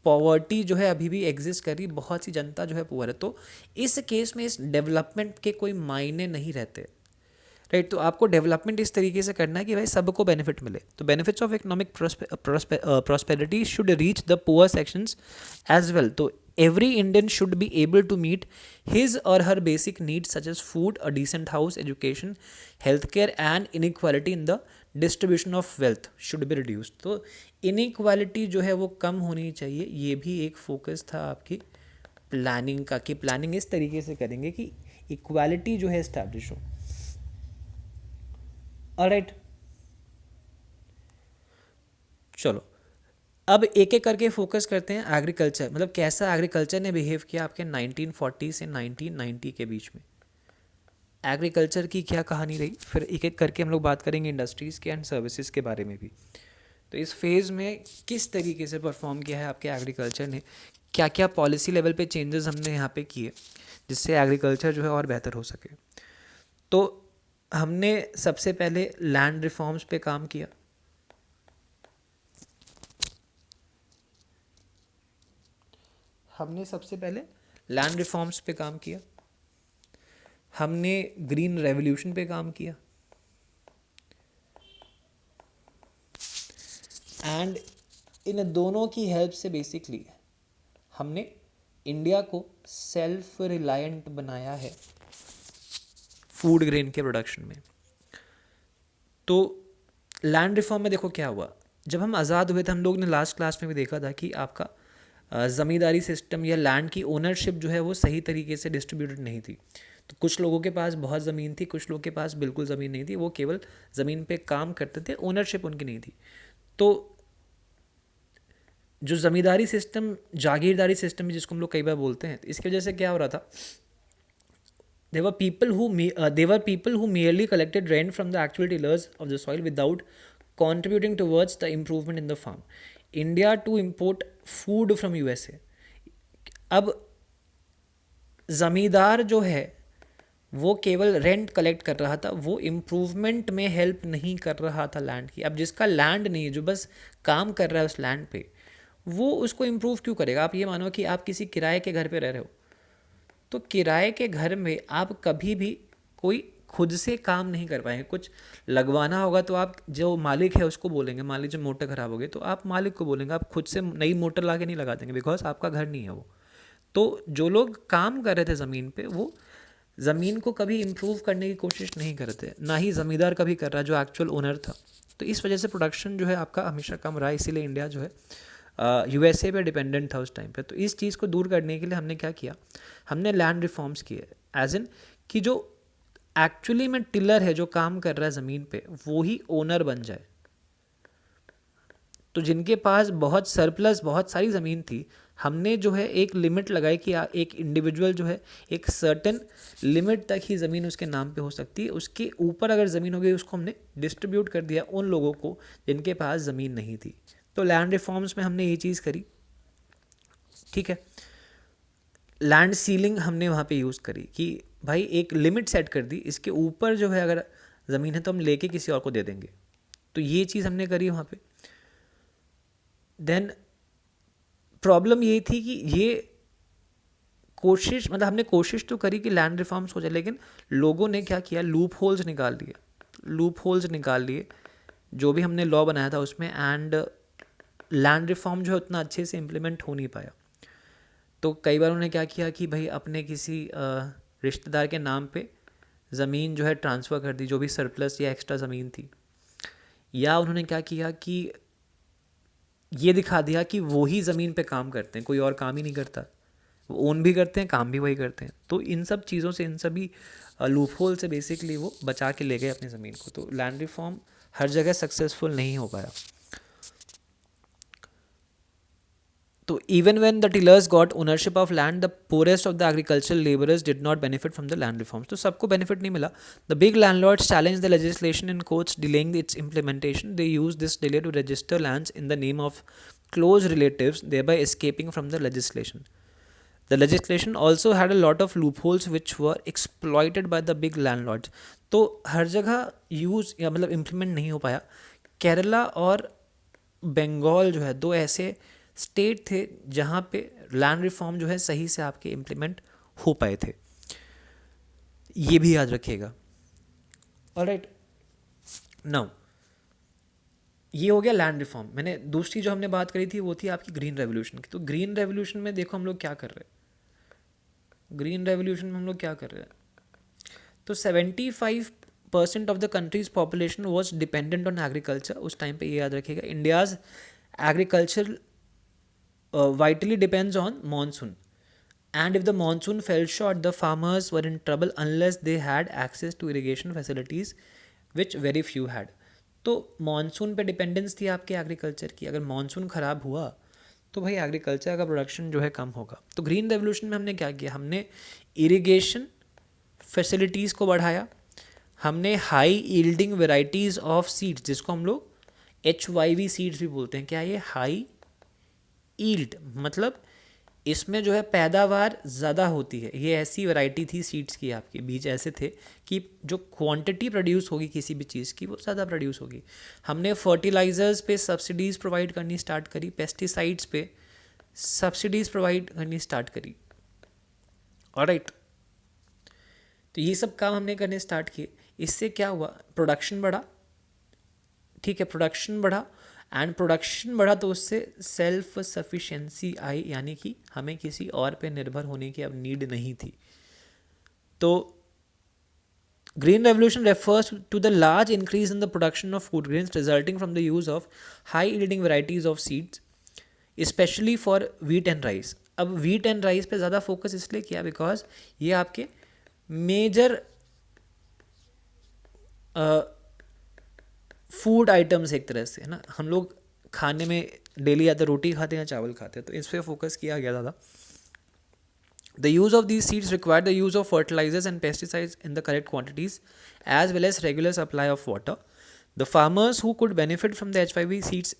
पॉवर्टी जो है अभी भी एग्जिस्ट कर रही, बहुत सी जनता जो है पुअर है। तो इस केस में इस डेवलपमेंट के कोई मायने नहीं रहते, राइट। तो आपको डेवलपमेंट इस तरीके से करना है कि भाई सबको बेनिफिट मिले। तो benefits of economic prosperity should reach the poor sections as well. तो every Indian should be able to meet his or her basic needs such as food, a decent house, education, healthcare, and inequality in the distribution of wealth should be reduced. तो inequality जो है वो कम होनी चाहिए, ये भी एक focus था आपकी प्लानिंग का, कि प्लानिंग इस तरीके से करेंगे कि इक्वालिटी जो है इस्टेब्लिश हो। ऑलराइट, चलो अब एक एक करके फोकस करते हैं एग्रीकल्चर, मतलब कैसा एग्रीकल्चर ने बिहेव किया आपके 1940 से 1990 के बीच में। एग्रीकल्चर की क्या कहानी रही, फिर एक एक करके हम लोग बात करेंगे इंडस्ट्रीज़ के एंड सर्विसेज के बारे में भी। तो इस फेज़ में किस तरीके से परफॉर्म किया है आपके एग्रीकल्चर ने, क्या क्या पॉलिसी लेवल पे चेंजेस हमने यहाँ पे किए जिससे एग्रीकल्चर जो है और बेहतर हो सके। तो हमने सबसे पहले लैंड रिफॉर्म्स पे काम किया। हमने सबसे पहले लैंड रिफॉर्म्स पे काम किया, हमने ग्रीन रेवोल्यूशन पे काम किया, एंड इन दोनों की हेल्प से बेसिकली हमने इंडिया को सेल्फ रिलायंट बनाया है फूड ग्रेन के प्रोडक्शन में। तो लैंड रिफॉर्म में देखो क्या हुआ, जब हम आज़ाद हुए थे, हम लोग ने लास्ट क्लास में भी देखा था कि आपका ज़मींदारी सिस्टम या लैंड की ओनरशिप जो है वो सही तरीके से डिस्ट्रीब्यूटेड नहीं थी। तो कुछ लोगों के पास बहुत ज़मीन थी, कुछ लोगों के पास बिल्कुल ज़मीन नहीं थी, वो केवल ज़मीन पे काम करते थे, ओनरशिप उनकी नहीं थी। तो जो ज़मींदारी सिस्टम, जागीरदारी सिस्टम जिसको हम लोग कई बार बोलते हैं, तो इसकी वजह से क्या हो रहा था, there were people who merely collected rent from the actual tillers of the soil without contributing towards the improvement in the farm. India to import food from USA. अब ज़मींदार जो है वो केवल रेंट कलेक्ट कर रहा था, वो इम्प्रूवमेंट में हेल्प नहीं कर रहा था लैंड की। अब जिसका लैंड नहीं है, जो बस काम कर रहा है उस लैंड पे, वो उसको इम्प्रूव क्यों करेगा? आप ये मानो कि आप किसी किराए के घर पे रह रहे हो, तो किराए के घर में आप कभी भी कोई खुद से काम नहीं कर पाएंगे। कुछ लगवाना होगा तो आप जो मालिक है उसको बोलेंगे, मान लीजिए मोटर खराब हो गई तो आप मालिक को बोलेंगे, आप खुद से नई मोटर ला के नहीं लगा देंगे, बिकॉज आपका घर नहीं है वो। तो जो लोग काम कर रहे थे ज़मीन पे, वो ज़मीन को कभी इम्प्रूव करने की कोशिश नहीं करते, ना ही ज़मींदार कभी कर रहा जो एक्चुअल ओनर था। तो इस वजह से प्रोडक्शन जो है आपका हमेशा कम रहा, इसीलिए इंडिया जो है यूएसए पे डिपेंडेंट था उस टाइम पे। तो इस चीज़ को दूर करने के लिए हमने क्या किया, हमने लैंड रिफॉर्म्स किए, एज इन कि जो एक्चुअली में टिलर है जो काम कर रहा है ज़मीन पे, वो ही ओनर बन जाए। तो जिनके पास बहुत सरप्लस बहुत सारी ज़मीन थी, हमने जो है एक लिमिट लगाई कि एक इंडिविजुअल जो है एक सर्टेन लिमिट तक ही ज़मीन उसके नाम पे हो सकती है, उसके ऊपर अगर ज़मीन हो गई उसको हमने डिस्ट्रीब्यूट कर दिया उन लोगों को जिनके पास ज़मीन नहीं थी। तो लैंड रिफॉर्म्स में हमने ये चीज़ करी, ठीक है। लैंड सीलिंग हमने वहाँ पे यूज़ करी कि भाई एक लिमिट सेट कर दी, इसके ऊपर जो है अगर ज़मीन है तो हम लेके किसी और को दे देंगे। तो ये चीज़ हमने करी वहाँ पे। देन प्रॉब्लम ये थी कि ये कोशिश, मतलब हमने कोशिश तो करी कि लैंड रिफॉर्म्स हो जाए, लेकिन लोगों ने क्या किया, लूप होल्स निकाल लिए, लूप होल्स निकाल लिए जो भी हमने लॉ बनाया था उसमें, एंड लैंड रिफॉर्म जो है उतना अच्छे से इम्प्लीमेंट हो नहीं पाया। तो कई बार उन्होंने क्या किया कि भाई अपने किसी रिश्तेदार के नाम पे ज़मीन जो है ट्रांसफ़र कर दी, जो भी सरप्लस या एक्स्ट्रा ज़मीन थी, या उन्होंने क्या किया कि ये दिखा दिया कि वो ही ज़मीन पे काम करते हैं, कोई और काम ही नहीं करता, वो ओन भी करते हैं, काम भी वही करते हैं। तो इन सब चीज़ों से, इन सभी लूप होल से बेसिकली वो बचा के ले गए अपनी ज़मीन को। तो लैंड रिफॉर्म हर जगह सक्सेसफुल नहीं हो पाया। तो even when the tillers got ownership of land, the poorest of the agricultural laborers did not benefit from the land reforms. तो सबको benefit नहीं मिला. The big landlords challenged the legislation in courts, delaying its implementation. They used this delay to register lands in the name of close relatives, thereby escaping from the legislation. The legislation also had a lot of loopholes which were exploited by the big landlords. तो हर जगह use या मतलब implement नहीं हो पाया। केरला और बंगाल जो है दो ऐसे स्टेट थे जहाँ पे लैंड रिफॉर्म जो है सही से आपके इम्प्लीमेंट हो पाए थे, ये भी याद रखिएगा। ऑलराइट, नाउ ये हो गया लैंड रिफॉर्म। मैंने दूसरी जो हमने बात करी थी वो थी आपकी ग्रीन रेवोल्यूशन की। तो ग्रीन रेवोल्यूशन में देखो हम लोग क्या कर रहे हैं, ग्रीन रेवोल्यूशन में हम लोग क्या कर रहे हैं। तो 75% of the countries population was dependent on agriculture. उस टाइम पे ये याद रखिएगा, India's agriculture vitally depends on monsoon, and if the monsoon fell short, the farmers were in trouble unless they had access to irrigation facilities, which very few had. तो monsoon पे dependence थी आपके agriculture की। अगर monsoon ख़राब हुआ तो भाई एग्रीकल्चर का प्रोडक्शन जो है कम होगा। तो ग्रीन रेवोल्यूशन में हमने क्या किया, हमने इरिगेशन फैसिलिटीज़ को बढ़ाया, हमने high yielding varieties of seeds, जिसको हम लोग HYV सीड्स भी बोलते हैं। क्या ये हाई ईल्ड, मतलब इसमें जो है पैदावार ज़्यादा होती है, ये ऐसी वैरायटी थी सीड्स की, आपके बीज ऐसे थे कि जो क्वांटिटी प्रोड्यूस होगी किसी भी चीज़ की वो ज़्यादा प्रोड्यूस होगी। हमने फर्टिलाइज़र्स पे सब्सिडीज़ प्रोवाइड करनी स्टार्ट करी, पेस्टिसाइड्स पे सब्सिडीज़ प्रोवाइड करनी स्टार्ट करी। ऑलराइट, तो ये सब काम हमने करने स्टार्ट किए। इससे क्या हुआ, प्रोडक्शन बढ़ा, ठीक है, प्रोडक्शन बढ़ा, एंड प्रोडक्शन बढ़ा तो उससे सेल्फ सफिशिएंसी आई, यानी कि हमें किसी और पे निर्भर होने की अब नीड नहीं थी। तो green revolution refers to the large increase in the production of food grains resulting from the use of high yielding varieties of seeds, especially for wheat and rice. अब वीट एंड राइस पे ज़्यादा focus इसलिए किया because ये आपके major food items एक तरह से है ना, हम लोग खाने में डेली या तो रोटी खाते हैं या चावल खाते हैं, तो इस पर फोकस किया गया ज़्यादा। The use of these seeds required the use of fertilizers and pesticides in the correct quantities as well as regular supply of water. The farmers who could benefit from the HYV seeds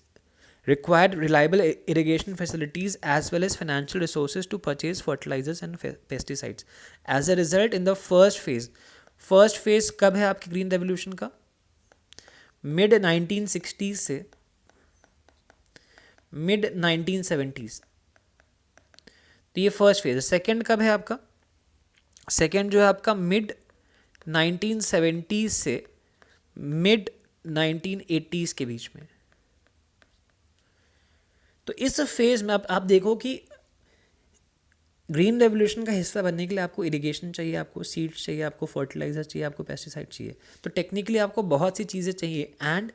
required reliable irrigation facilities as well as financial resources to purchase fertilizers and pesticides. As a result, in the first phase कब है आपकी green revolution का? Mid 1960s से mid 1970s, तो ये first phase है. Second कब है आपका? सेकेंड जो है आपका मिड 1970s से मिड 1980s के बीच में. तो इस फेज में आप देखो कि ग्रीन रेवोल्यूशन का हिस्सा बनने के लिए आपको इरिगेशन चाहिए, आपको सीड्स चाहिए, आपको फर्टिलाइजर चाहिए, आपको पेस्टिसाइड चाहिए. तो टेक्निकली आपको बहुत सी चीज़ें चाहिए एंड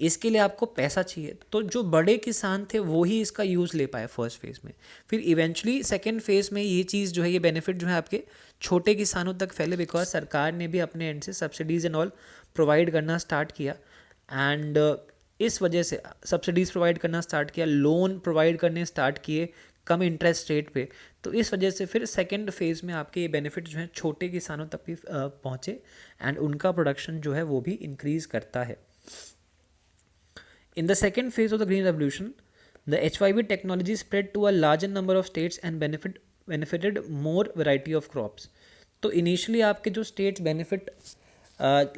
इसके लिए आपको पैसा चाहिए. तो जो बड़े किसान थे वो ही इसका यूज़ ले पाए फर्स्ट फेज़ में. फिर इवेंचुअली सेकेंड फेज़ में ये चीज़ जो है, ये बेनिफिट जो है आपके छोटे किसानों तक फैले, बिकॉज सरकार ने भी अपने एंड से सब्सिडीज़ एंड ऑल प्रोवाइड करना स्टार्ट किया. एंड इस वजह से सब्सिडीज़ प्रोवाइड करना स्टार्ट किया, लोन प्रोवाइड करने स्टार्ट किए कम इंटरेस्ट रेट पे. तो इस वजह से फिर सेकेंड फेज़ में आपके ये बेनिफिट जो हैं छोटे किसानों तक भी पहुँचे एंड उनका प्रोडक्शन जो है वो भी इंक्रीज़ करता है. In the second phase of the Green Revolution, the HYV technology spread to a larger number of states and benefited more variety of crops. तो इनिशियली आपके जो स्टेट्स बेनिफिट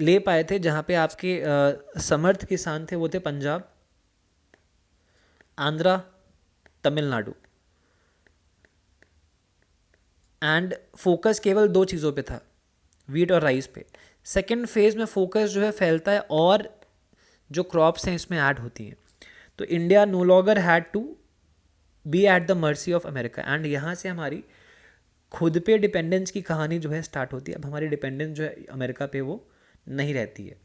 ले पाए थे, जहाँ पे आपके समर्थ किसान थे, वो थे पंजाब, आंध्रा, तमिलनाडु. एंड फोकस केवल दो चीज़ों पे था, वीट और राइस पे. सेकेंड फेज में फोकस जो है फैलता है और जो क्रॉप्स हैं इसमें ऐड होती हैं. तो India no longer had to be at the mercy of America and यहाँ से हमारी खुद पे डिपेंडेंस की कहानी जो है स्टार्ट होती है. अब हमारी डिपेंडेंस जो है अमेरिका पे वो नहीं रहती है.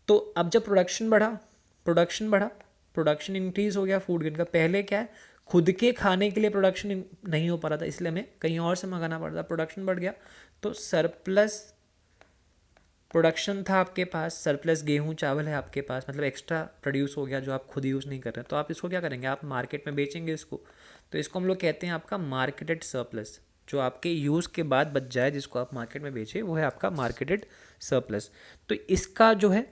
तो अब जब प्रोडक्शन बढ़ा, प्रोडक्शन इंक्रीज हो गया फूड ग्रेन का. पहले क्या है, खुद के खाने के लिए प्रोडक्शन नहीं हो पा रहा था, इसलिए हमें कहीं और से मंगाना पड़ता. प्रोडक्शन बढ़ गया तो सरप्लस प्रोडक्शन था आपके पास, सरप्लस गेहूं चावल है आपके पास, मतलब एक्स्ट्रा प्रोड्यूस हो गया जो आप खुद यूज़ नहीं कर रहे. तो आप इसको क्या करेंगे, आप मार्केट में बेचेंगे इसको. तो इसको हम लोग कहते हैं आपका मार्केटेड सरप्लस. जो आपके यूज़ के बाद बच जाए जिसको आप मार्केट में बेचें, वो है आपका मार्केटेड सरप्लस. तो इसका जो है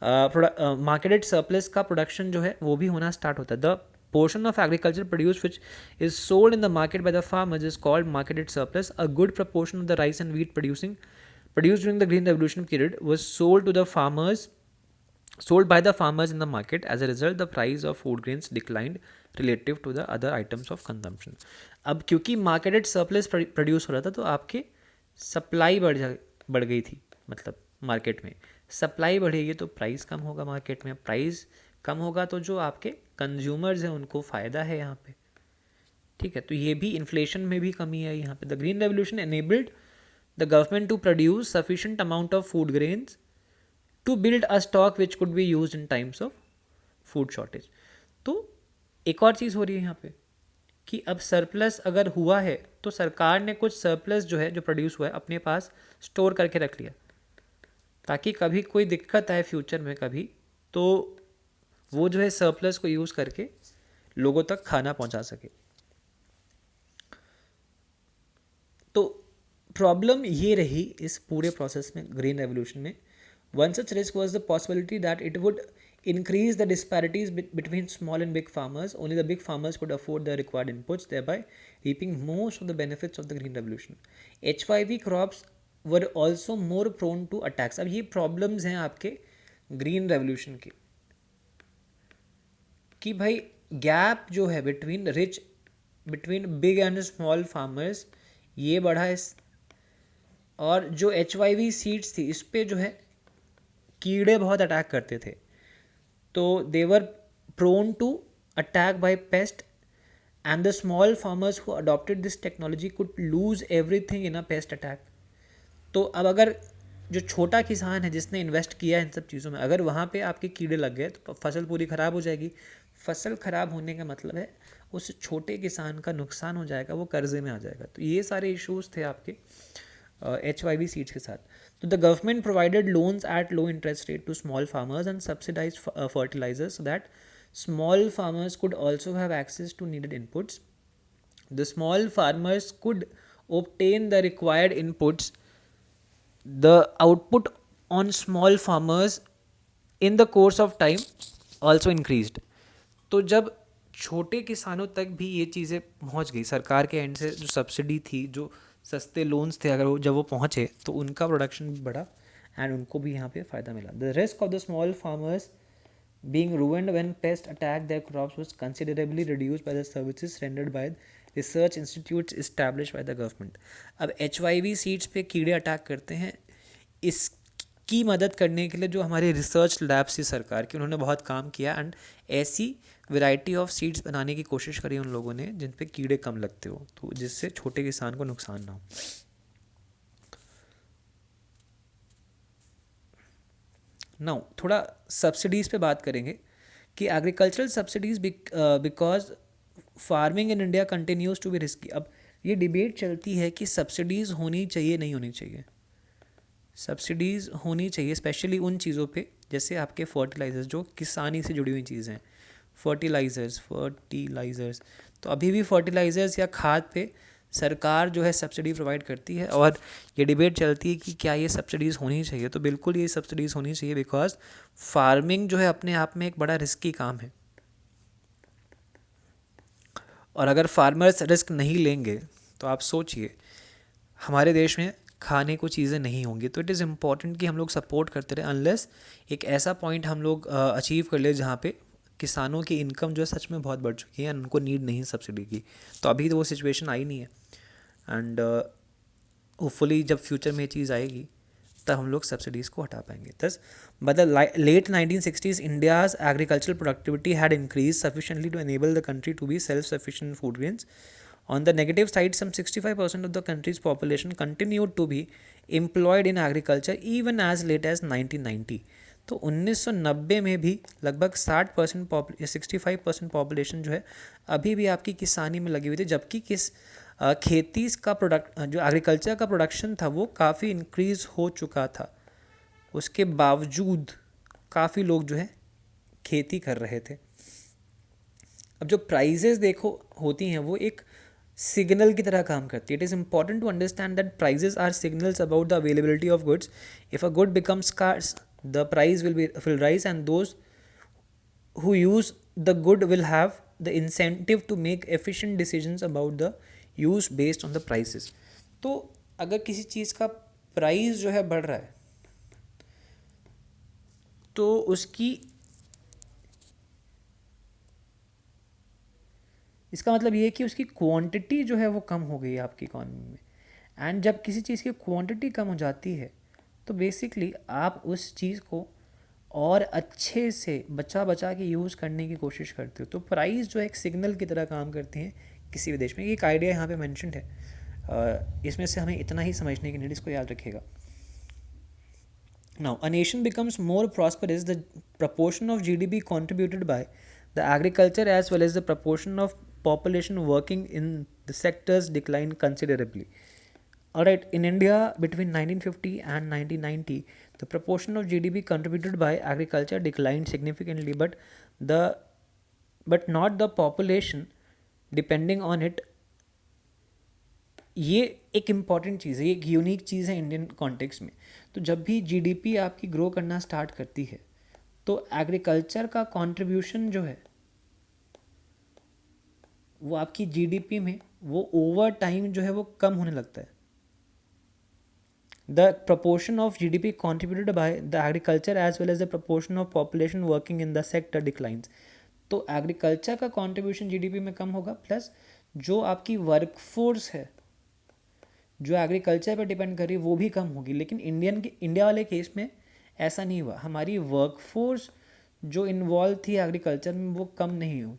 मार्केटेड सरप्लस का प्रोडक्शन जो है वो भी होना स्टार्ट होता है. The portion of agriculture produce which is sold in the market by the farmers is called marketed surplus. A good proportion of the rice and wheat produced during the Green Revolution period was sold by the farmers in the market. As a result, the price of food grains declined relative to the other items of consumption. अब क्योंकि marketed surplus produce हो रहा था तो आपके supply बढ़ गई थी. मतलब मार्केट में सप्लाई बढ़ेगी तो प्राइस कम होगा, मार्केट में प्राइस कम होगा तो जो आपके कंज्यूमर्स हैं उनको फ़ायदा है यहाँ पे. ठीक है, तो ये भी इन्फ्लेशन में भी कमी है यहाँ पे. The green revolution enabled the government to produce sufficient amount of food grains to build a stock which could be used in times of food shortage. तो एक और चीज़ हो रही है यहाँ पे कि अब सरप्लस अगर हुआ है तो सरकार ने कुछ सरप्लस जो है जो प्रोड्यूस हुआ है अपने पास स्टोर करके रख लिया, ताकि कभी कोई दिक्कत आए फ्यूचर में कभी तो वो जो है सरप्लस को यूज़ करके लोगों तक खाना पहुंचा सके. तो प्रॉब्लम ये रही इस पूरे प्रोसेस में, ग्रीन रेवोल्यूशन में. One such risk was the possibility that it would increase the disparities between small and big farmers. Only the big farmers could afford the required inputs, thereby reaping most of the benefits of the green revolution. HYV crops were also more prone to attacks. अब ये problems हैं आपके green revolution की कि भाई gap जो है between big and small farmers ये बढ़ा इस, और जो HYV सीड्स थी इस पे जो है कीड़े बहुत अटैक करते थे. तो they were prone to attack by pest and the small farmers who adopted this technology could lose everything in a pest attack. तो अब अगर जो छोटा किसान है जिसने इन्वेस्ट किया इन सब चीज़ों में, अगर वहाँ पे आपके कीड़े लग गए तो फसल पूरी ख़राब हो जाएगी. फसल ख़राब होने का मतलब है उस छोटे किसान का नुकसान हो जाएगा, वो कर्जे में आ जाएगा. तो ये सारे इश्यूज थे आपके HYV सीड्स के साथ. तो the government provided loans at low interest rate to small farmers and subsidize fertilizers so that small farmers could also have access to needed inputs. The small farmers could obtain the required inputs. The output on small farmers in the course of time also increased. तो जब छोटे किसानों तक भी ये चीज़ें पहुंच गई, सरकार के एंड से जो सब्सिडी थी, जो सस्ते लोन्स थे, अगर वो जब वो पहुंचे तो उनका प्रोडक्शन भी बढ़ा एंड उनको भी यहाँ पे फ़ायदा मिला. The risk of the small farmers being ruined when pests attacked their crops was considerably reduced by the services rendered by research institutes established by the government. अब HIV सीड्स पे कीड़े अटैक करते हैं, इसकी मदद करने के लिए जो हमारे रिसर्च लैब्स थी सरकार की, उन्होंने बहुत काम किया एंड ऐसी वैरायटी ऑफ सीड्स बनाने की कोशिश करी उन लोगों ने जिन पे कीड़े कम लगते हो, तो जिससे छोटे किसान को नुकसान ना हो. नाउ थोड़ा सब्सिडीज़ पे बात करेंगे कि agricultural subsidies because farming in India continues to be risky. अब ये डिबेट चलती है कि सब्सिडीज़ होनी चाहिए नहीं होनी चाहिए. सब्सिडीज़ होनी चाहिए स्पेशली उन चीज़ों पे जैसे आपके फर्टिलाइज़र्स, जो किसानी से जुड़ी हुई चीज़ें हैं. फर्टिलाइज़र्स तो अभी भी फर्टिलाइज़र्स या खाद पे सरकार जो है सब्सिडी प्रोवाइड करती है, और ये डिबेट चलती है कि क्या ये सब्सिडीज़ होनी चाहिए. तो बिल्कुल ये सब्सिडीज़ होनी चाहिए बिकॉज फार्मिंग जो है अपने आप में एक बड़ा रिस्की काम है, और अगर फार्मर्स रिस्क नहीं लेंगे तो आप सोचिए हमारे देश में खाने को चीज़ें नहीं होंगी. तो इट इज़ इम्पॉर्टेंट कि हम लोग सपोर्ट करते रहे अनलेस एक ऐसा पॉइंट हम लोग अचीव कर ले जहाँ पे किसानों की इनकम जो है सच में बहुत बढ़ चुकी है, उनको नीड नहीं सब्सिडी की. तो अभी तो वो सिचुएशन आई नहीं है एंड होपफुली जब फ्यूचर में ये चीज़ आएगी तब हम लोग सब्सिडीज़ को हटा पाएंगे. दस by the late 1960s, India's agricultural productivity had increased sufficiently to enable the country to be self-sufficient in food grains. On the negative side, some 65% of the country's population continued to be employed in agriculture even as late as 1990. तो 1990 में भी लगभग 60% 65% population जो है अभी भी आपकी किसानी में लगी हुई थी, जबकि खेती का प्रोडक्ट जो एग्रीकल्चर का प्रोडक्शन था वो काफ़ी इंक्रीज़ हो चुका था. उसके बावजूद काफ़ी लोग जो है खेती कर रहे थे. अब जो प्राइजेज़ देखो होती हैं वो एक सिग्नल की तरह काम करती है. It is important to understand that prices are signals about the availability of goods. If a good becomes scarce the price will rise and those who use the good will have the incentive to make efficient decisions about the use based on the prices. तो अगर किसी चीज़ का price जो है बढ़ रहा है तो उसकी इसका मतलब ये है कि उसकी क्वांटिटी जो है वो कम हो गई है आपकी इकॉनमी में. एंड जब किसी चीज़ की क्वांटिटी कम हो जाती है तो बेसिकली आप उस चीज़ को और अच्छे से बचा के यूज़ करने की कोशिश करते हो. तो प्राइस जो है एक सिग्नल की तरह काम करती हैं किसी भी देश में. एक आइडिया यहाँ पे मेंशन्ड है, इसमें से हमें इतना ही समझने की नीड, इसको याद रखिएगा. Now, a nation becomes more prosperous the proportion of GDP contributed by the agriculture as well as the proportion of population working in the sectors decline considerably. Alright, in India between 1950 and 1990, the proportion of GDP contributed by agriculture declined significantly, but not the population depending on it. ये एक important चीज़ है, ये एक unique चीज़ है Indian context में. तो जब भी जीडीपी आपकी ग्रो करना स्टार्ट करती है तो एग्रीकल्चर का कंट्रीब्यूशन जो है वो आपकी जीडीपी में वो ओवर टाइम जो है वो कम होने लगता है. The proportion of GDP contributed by the agriculture as well as the proportion of population working in the sector declines. तो एग्रीकल्चर का कॉन्ट्रीब्यूशन जीडीपी में कम होगा, प्लस जो आपकी वर्कफोर्स है जो एग्रीकल्चर पर डिपेंड कर रही है वो भी कम होगी. लेकिन इंडिया वाले केस में ऐसा नहीं हुआ. हमारी वर्कफोर्स जो इन्वॉल्व थी एग्रीकल्चर में वो कम नहीं हुई.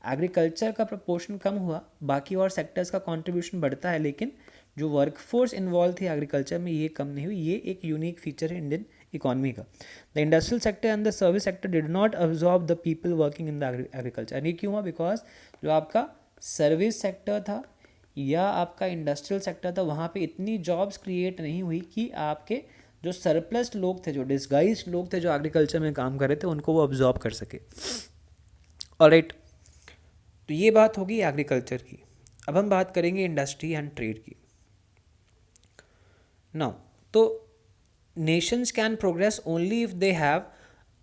एग्रीकल्चर का प्रपोर्शन कम हुआ, बाकी और सेक्टर्स का कंट्रीब्यूशन बढ़ता है, लेकिन जो वर्कफोर्स इन्वॉल्व थी एग्रीकल्चर में ये कम नहीं हुई. ये एक यूनिक फीचर है इंडियन इकोनॉमी का. The industrial sector and the service sector did not absorb the people working in the agriculture. ये क्यों हुआ? बिकॉज जो आपका सर्विस सेक्टर था या आपका इंडस्ट्रियल सेक्टर था वहाँ पे इतनी जॉब्स क्रिएट नहीं हुई कि आपके जो सरप्लस लोग थे, जो डिस्गाइज लोग थे जो एग्रीकल्चर में काम कर रहे थे, उनको वो अब्जॉर्ब कर सके. ऑलराइट, तो ये बात होगी एग्रीकल्चर की. अब हम बात करेंगे इंडस्ट्री एंड ट्रेड की. नाउ तो Nations can progress only if they have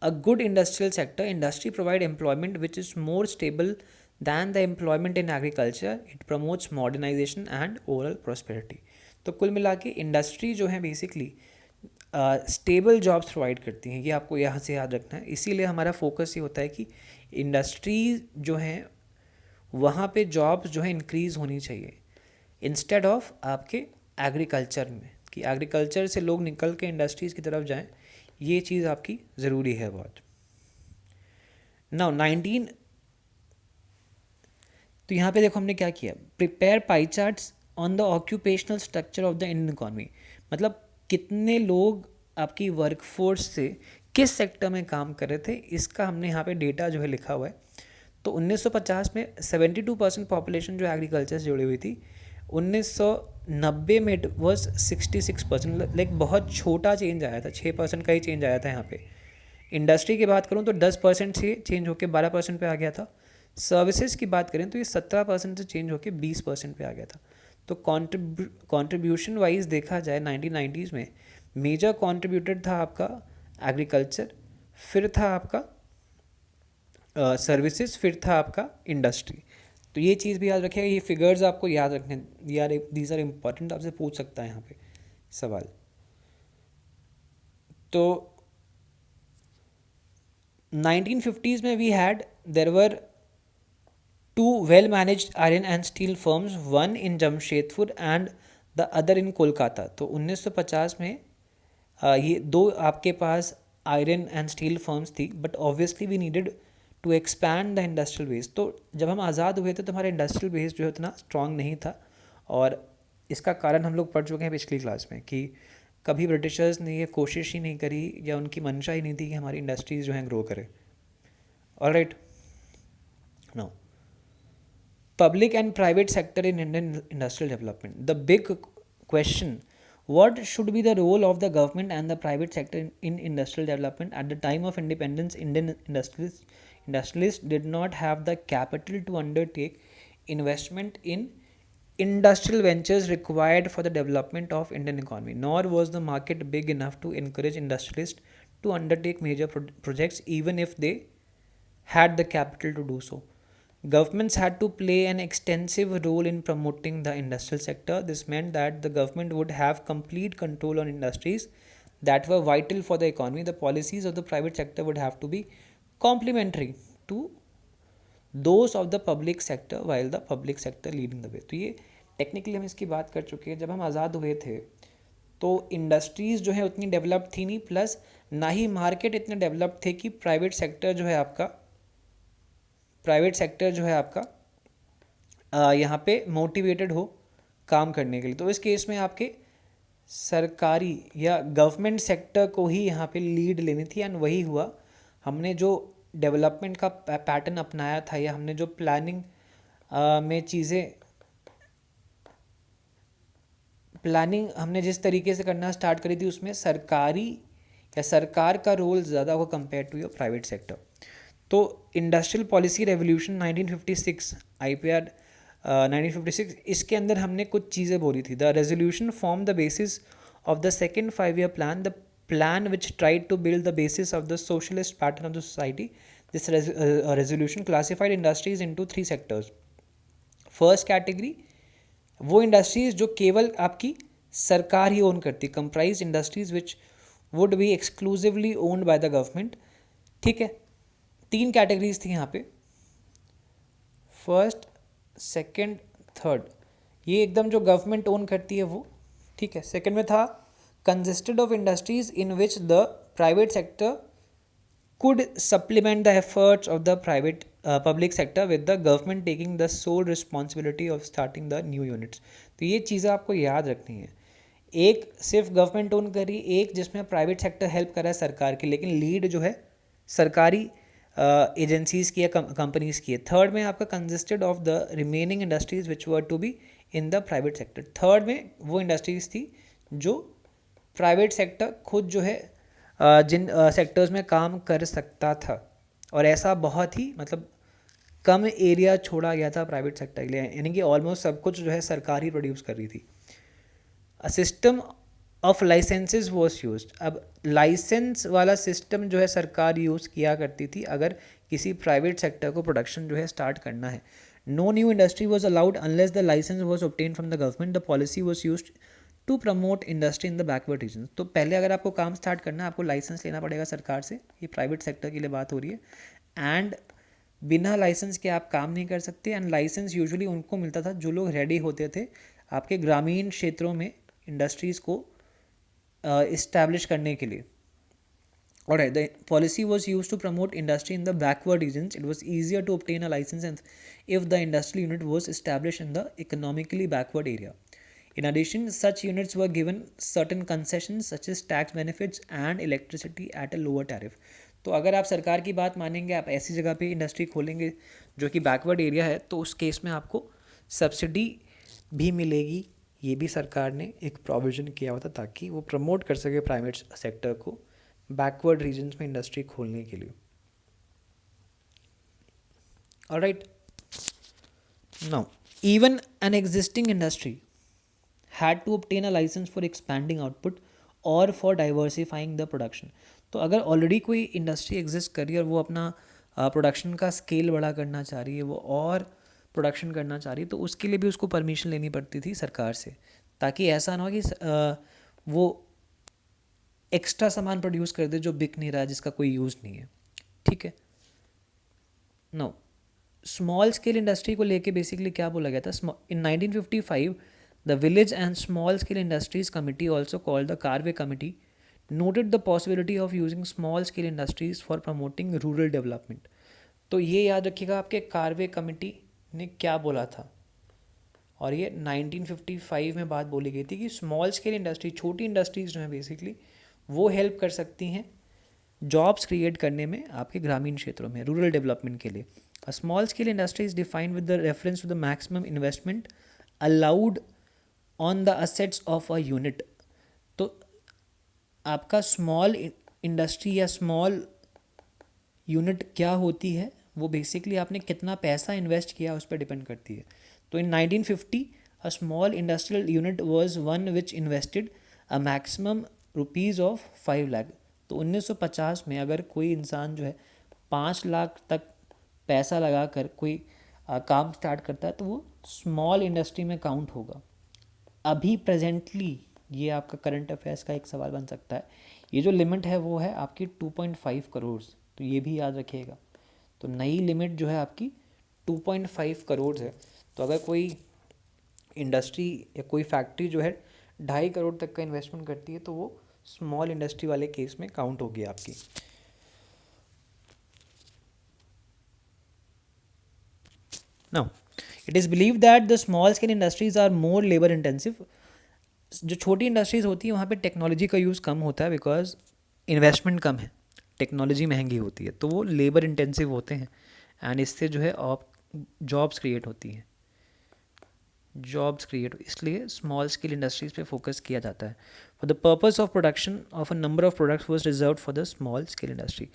A good industrial sector, industry provide employment which is more stable than the employment in agriculture. It promotes modernization and overall prosperity. तो कुल मिला के industry जो है basically stable jobs provide करती हैं, ये आपको यहाँ से याद रखना है. इसीलिए हमारा फोकस ये होता है कि इंडस्ट्री जो है वहाँ पे जॉब्स जो है इंक्रीज़ होनी चाहिए इंस्टेड ऑफ आपके एग्रीकल्चर में, कि एग्रीकल्चर से लोग निकल के इंडस्ट्रीज़ की तरफ जाएं. ये चीज़ आपकी ज़रूरी है बहुत. नाउ 19, तो यहाँ पे देखो हमने क्या किया, prepare pie charts on the occupational structure of the Indian economy. मतलब कितने लोग आपकी वर्कफोर्स से किस सेक्टर में काम कर रहे थे, इसका हमने यहाँ पे डेटा जो है लिखा हुआ है. तो 1950 में 72% पॉपुलेशन जो एग्रीकल्चर से जुड़ी हुई थी. 1990 में इट वॉज 66%. लाइक बहुत छोटा चेंज आया था, 6% का ही चेंज आया था यहाँ पे. इंडस्ट्री की बात करूँ तो 10% से चेंज होकर 12% पे आ गया था. सर्विसेज की बात करें तो ये 17% से चेंज होकर 20% पे आ गया था. तो कॉन्ट्रीब्यूशन वाइज देखा जाए 1990s में मेजर कॉन्ट्रीब्यूटेड था आपका एग्रीकल्चर, फिर था आपका सर्विसेज, फिर था आपका इंडस्ट्री. तो ये चीज़ भी याद रखिएगा, ये फिगर्स आपको याद रखने यार, दीज आर इम्पॉर्टेंट, आपसे पूछ सकता है यहाँ पे सवाल. तो 1950s में we had there were two well managed iron and steel firms, one in Jamshedpur and the other in Kolkata. तो 1950 में ये दो आपके पास आयरन एंड स्टील फर्म्स थी. But obviously we needed to expand the industrial base. तो जब हम आज़ाद हुए थे तो हमारा इंडस्ट्रियल बेस जो है उतना स्ट्रॉन्ग नहीं था. और इसका कारण हम लोग पढ़ चुके हैं पिछली क्लास में कि कभी ब्रिटिशर्स ने ये कोशिश ही नहीं करी या उनकी मंशा ही नहीं थी कि हमारी इंडस्ट्रीज़ जो हैं ग्रो करें. Alright, now public and private sector in Indian industrial development. The big question, what should be the role of the government and the private sector in industrial development? At the time of independence, Indian industrialists did not have the capital to undertake investment in industrial ventures required for the development of Indian economy, nor was the market big enough to encourage industrialists to undertake major projects even if they had the capital to do so. Governments had to play an extensive role in promoting the industrial sector. This meant that the government would have complete control on industries that were vital for the economy. The policies of the private sector would have to be complementary to those of the public sector, while the public sector leading the way. तो ये technically हम इसकी बात कर चुके हैं. जब हम आज़ाद हुए थे तो इंडस्ट्रीज़ जो है उतनी डेवलप थी नहीं, प्लस ना ही मार्केट इतने डेवलप थे कि प्राइवेट सेक्टर जो है आपका यहाँ पे मोटिवेटेड हो काम करने के लिए. तो इस केस में आपके सरकारी या गवर्नमेंट सेक्टर को ही यहाँ पे लीड लेनी थी. एंड वही हुआ. हमने जो डेवलपमेंट का पैटर्न अपनाया था या हमने जो प्लानिंग में प्लानिंग हमने जिस तरीके से करना स्टार्ट करी थी उसमें सरकार का रोल ज़्यादा होगा compare to your private sector. तो इंडस्ट्रियल पॉलिसी रेवोल्यूशन 1956 IPR 1956, इसके अंदर हमने कुछ चीज़ें बोली थी. The resolution form the basis of the second 5-year plan, the plan which tried to build the basis of the socialist pattern of the society. This resolution classified industries into 3 sectors. First category वो industries जो केवल आपकी सरकार ही own करती, comprise industries which would be exclusively owned by the government. ठीक है, 3 categories थी यहाँ पे, फर्स्ट, सेकंड, थर्ड. ये एकदम जो गवर्नमेंट ओन करती है वो. ठीक है, सेकंड में था consisted of industries in which the private sector could supplement the efforts of the private public sector with the government taking the sole responsibility of starting the new units. तो ये चीज़ें आपको याद रखनी है. एक सिर्फ गवर्नमेंट ओन करी, एक जिसमें प्राइवेट सेक्टर हेल्प कर रहा है सरकार की, लेकिन लीड जो है सरकारी एजेंसीज़ की या कंपनीज़ की है. थर्ड में आपका consisted of the remaining industries which were to be in the private sector. Third में वो इंडस्ट्रीज़ थी जो प्राइवेट सेक्टर खुद जो है जिन सेक्टर्स में काम कर सकता था. और ऐसा बहुत ही मतलब कम एरिया छोड़ा गया था प्राइवेट सेक्टर के लिए, यानी कि ऑलमोस्ट सब कुछ जो है सरकार ही प्रोड्यूस कर रही थी. A system of licenses was use. अब लाइसेंस वाला सिस्टम जो है सरकार यूज़ किया करती थी अगर किसी प्राइवेट सेक्टर को प्रोडक्शन जो है स्टार्ट करना है। No new industry was allowed unless the license was obtain from the government. The policy was use to promote industry in the backward region. तो पहले अगर आपको काम स्टार्ट करना है आपको लाइसेंस लेना पड़ेगा सरकार से, ये प्राइवेट सेक्टर के लिए बात हो रही है, एंड बिना लाइसेंस के आप काम नहीं कर सकते। एंड लाइसेंस यूजुअली उनको मिलता था जो लोग रेडी होते थे आपके ग्रामीण क्षेत्रों में इंडस्ट्रीज़ को इस्टेब्लिश करने के लिए। Alright, the policy was used to promote industry in the backward regions. It was easier to obtain a license and if the industrial unit was established in the economically backward area. In addition, such units were given certain concessions such as tax benefits and electricity at a lower tariff. तो अगर आप सरकार की बात मानेंगे, आप ऐसी जगह पे इंडस्ट्री खोलेंगे जो कि बैकवर्ड एरिया है, तो उस केस में आपको सब्सिडी भी मिलेगी। ये भी सरकार ने एक प्रोविज़न किया हुआ था ताकि वो प्रमोट कर सके प्राइवेट सेक्टर को बैकवर्ड रीजन्स में इंडस्ट्री खोलने के लिए। Alright, now even an existing industry had to obtain a license for expanding output or for diversifying the production। तो अगर ऑलरेडी कोई इंडस्ट्री एग्जिस्ट कर रही है और वो अपना प्रोडक्शन का स्केल बड़ा करना चाह रही है, वो और प्रोडक्शन करना चाह रही है, तो उसके लिए भी उसको परमिशन लेनी पड़ती थी सरकार से, ताकि ऐसा ना हो कि वो एक्स्ट्रा सामान प्रोड्यूस कर दे जो बिक नहीं रहा है, जिसका कोई यूज़ नहीं है। ठीक है, नो स्मॉल स्केल इंडस्ट्री को लेके बेसिकली क्या बोला गया था? इन 1955 the village and small scale industries committee, also called the Karve committee, noted the possibility of using small scale industries for promoting rural development। तो ये याद रखिएगा आपके कार्वे कमेटी ने क्या बोला था, और ये 1955 में बात बोली गई थी कि स्मॉल स्केल इंडस्ट्री, छोटी इंडस्ट्रीज जो है बेसिकली वो हेल्प कर सकती हैं जॉब्स क्रिएट करने में आपके ग्रामीण क्षेत्रों में, रूरल डेवलपमेंट के लिए। A small scale industry is defined with the reference to the maximum investment allowed on the assets of a unit. तो आपका स्मॉल इंडस्ट्री या स्मॉल यूनिट क्या होती है, वो बेसिकली आपने कितना पैसा इन्वेस्ट किया उस पर डिपेंड करती है। तो इन 1950 a small industrial unit was one which invested a maximum rupees of 5 lakh. तो 1950 में अगर कोई इंसान जो है 5 लाख तक पैसा लगा कर कोई काम स्टार्ट करता है तो वो स्मॉल इंडस्ट्री में काउंट होगा। अभी प्रेजेंटली ये आपका करंट अफेयर्स का एक सवाल बन सकता है, ये जो लिमिट है वो है आपकी 2.5 करोड़। तो ये भी याद रखिएगा। तो नई लिमिट जो है आपकी 2.5 करोड़ है। तो अगर कोई इंडस्ट्री या कोई फैक्ट्री जो है 2.5 करोड़ तक का इन्वेस्टमेंट करती है तो वो स्मॉल इंडस्ट्री वाले केस में काउंट होगी आपकी। Now it is believe that the small scale industries are more labour intensive. जो छोटी इंडस्ट्रीज़ होती है वहाँ पे टेक्नोलॉजी का यूज़ कम होता है बिकॉज इन्वेस्टमेंट कम है, टेक्नोलॉजी महंगी होती है, तो वो लेबर इंटेंसिव होते हैं एंड इससे जो है जॉब्स क्रिएट होती हैं, इसलिए स्मॉल स्केल इंडस्ट्रीज़ पे फोकस किया जाता है। For the purpose of production of a number of products was reserve for the small scale industry.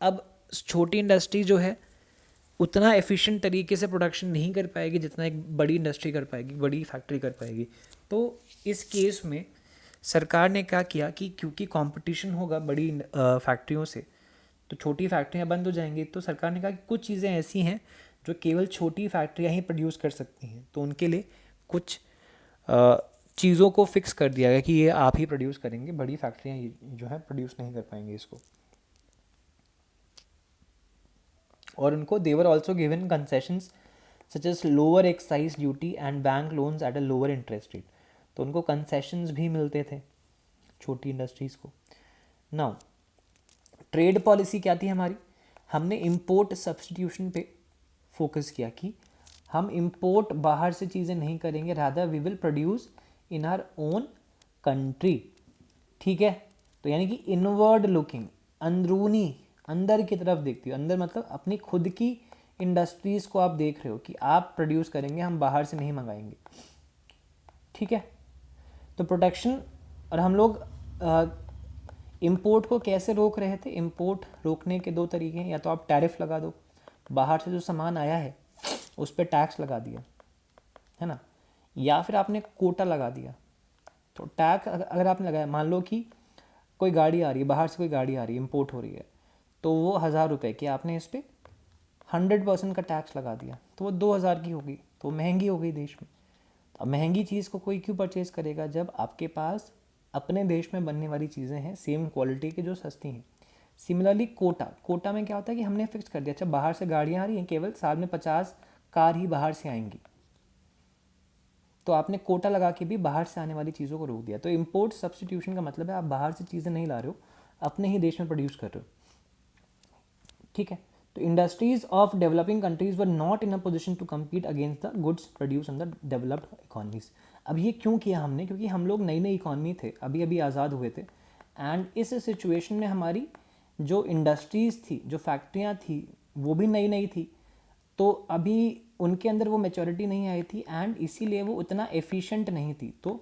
अब छोटी इंडस्ट्री जो है उतना एफिशिएंट तरीके से प्रोडक्शन नहीं कर पाएगी जितना एक बड़ी इंडस्ट्री कर पाएगी, बड़ी फैक्ट्री कर पाएगी। तो इस केस में सरकार ने क्या किया कि क्योंकि कंपटीशन होगा बड़ी फैक्ट्रियों से तो छोटी फैक्ट्रियां बंद हो जाएंगी, तो सरकार ने कहा कि कुछ चीज़ें ऐसी हैं जो केवल छोटी फैक्ट्रियां ही प्रोड्यूस कर सकती हैं, तो उनके लिए कुछ चीज़ों को फिक्स कर दिया गया कि ये आप ही प्रोड्यूस करेंगे, बड़ी फैक्ट्रियां जो है प्रोड्यूस नहीं कर पाएंगे इसको। और उनको they were also given concessions such as lower excise duty and bank loans at a lower interest rate. तो उनको कंसेशंस भी मिलते थे छोटी इंडस्ट्रीज़ को। नाउ ट्रेड पॉलिसी क्या थी हमारी? हमने इंपोर्ट सब्स्टिट्यूशन पे फोकस किया कि हम इंपोर्ट बाहर से चीज़ें नहीं करेंगे, rather we will produce in our own country. ठीक है, तो यानी कि इनवर्ड लुकिंग, अंदरूनी, अंदर की तरफ देखती हो, अंदर मतलब अपनी खुद की इंडस्ट्रीज़ को आप देख रहे हो कि आप प्रोड्यूस करेंगे, हम बाहर से नहीं मंगाएंगे। ठीक है, तो प्रोडक्शन, और हम लोग इंपोर्ट को कैसे रोक रहे थे? इंपोर्ट रोकने के 2 तरीके हैं, या तो आप टैरिफ लगा दो, बाहर से जो सामान आया है उस पर टैक्स लगा दिया है ना, या फिर आपने कोटा लगा दिया। तो टैक्स अगर आपने लगाया, मान लो कि कोई गाड़ी आ रही है, बाहर से कोई गाड़ी आ रही है, इम्पोर्ट हो रही है, तो वो 1,000 रुपये की, आपने इस पर 100% का टैक्स लगा दिया, तो वो 2,000 की होगी, तो वो महंगी हो गई देश में। अब महंगी चीज़ को कोई क्यों परचेज करेगा, जब आपके पास अपने देश में बनने वाली चीज़ें हैं सेम क्वालिटी की जो सस्ती हैं। सिमिलरली कोटा में क्या होता है कि हमने फिक्स कर दिया, अच्छा बाहर से गाड़ियाँ आ रही हैं, केवल साल में 50 कार ही बाहर से आएंगी, तो आपने कोटा लगा के भी बाहर से आने वाली चीज़ों को रोक दिया। तो इम्पोर्ट सब्सटीट्यूशन का मतलब है आप बाहर से चीज़ें नहीं ला रहे हो, अपने ही देश में प्रोड्यूस कर रहे हो, ठीक है। तो industries of developing countries were not in a position to compete against the goods produce in the developed economies. अब ये क्यों किया हमने, क्योंकि हम लोग नई नई इकॉनमी थे, अभी अभी आज़ाद हुए थे, एंड इस सिचुएशन में हमारी जो इंडस्ट्रीज़ थी, जो फैक्ट्रियाँ थी, वो भी नई नई थी, तो अभी उनके अंदर वो मेच्योरिटी नहीं आई थी, एंड इसीलिए वो उतना एफिशिएंट नहीं थी, तो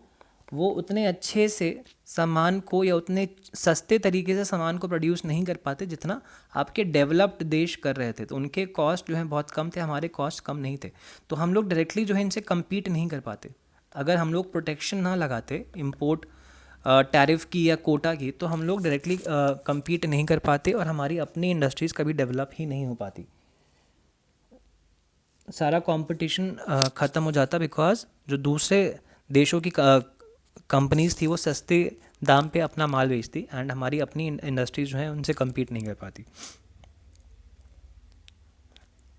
वो उतने अच्छे से सामान को या उतने सस्ते तरीके से सामान को प्रोड्यूस नहीं कर पाते जितना आपके डेवलप्ड देश कर रहे थे। तो उनके कॉस्ट जो है बहुत कम थे, हमारे कॉस्ट कम नहीं थे, तो हम लोग डायरेक्टली जो है इनसे कम्पीट नहीं कर पाते। अगर हम लोग प्रोटेक्शन ना लगाते इम्पोर्ट टैरिफ की या कोटा की, तो हम लोग डायरेक्टली कम्पीट नहीं कर पाते और हमारी अपनी इंडस्ट्रीज़ कभी डेवलप ही नहीं हो पाती, सारा कंपटीशन ख़त्म हो जाता, बिकॉज जो दूसरे देशों की कंपनीज थी वो सस्ते दाम पे अपना माल बेचती, एंड हमारी अपनी इंडस्ट्रीज जो है उनसे कम्पीट नहीं कर पाती।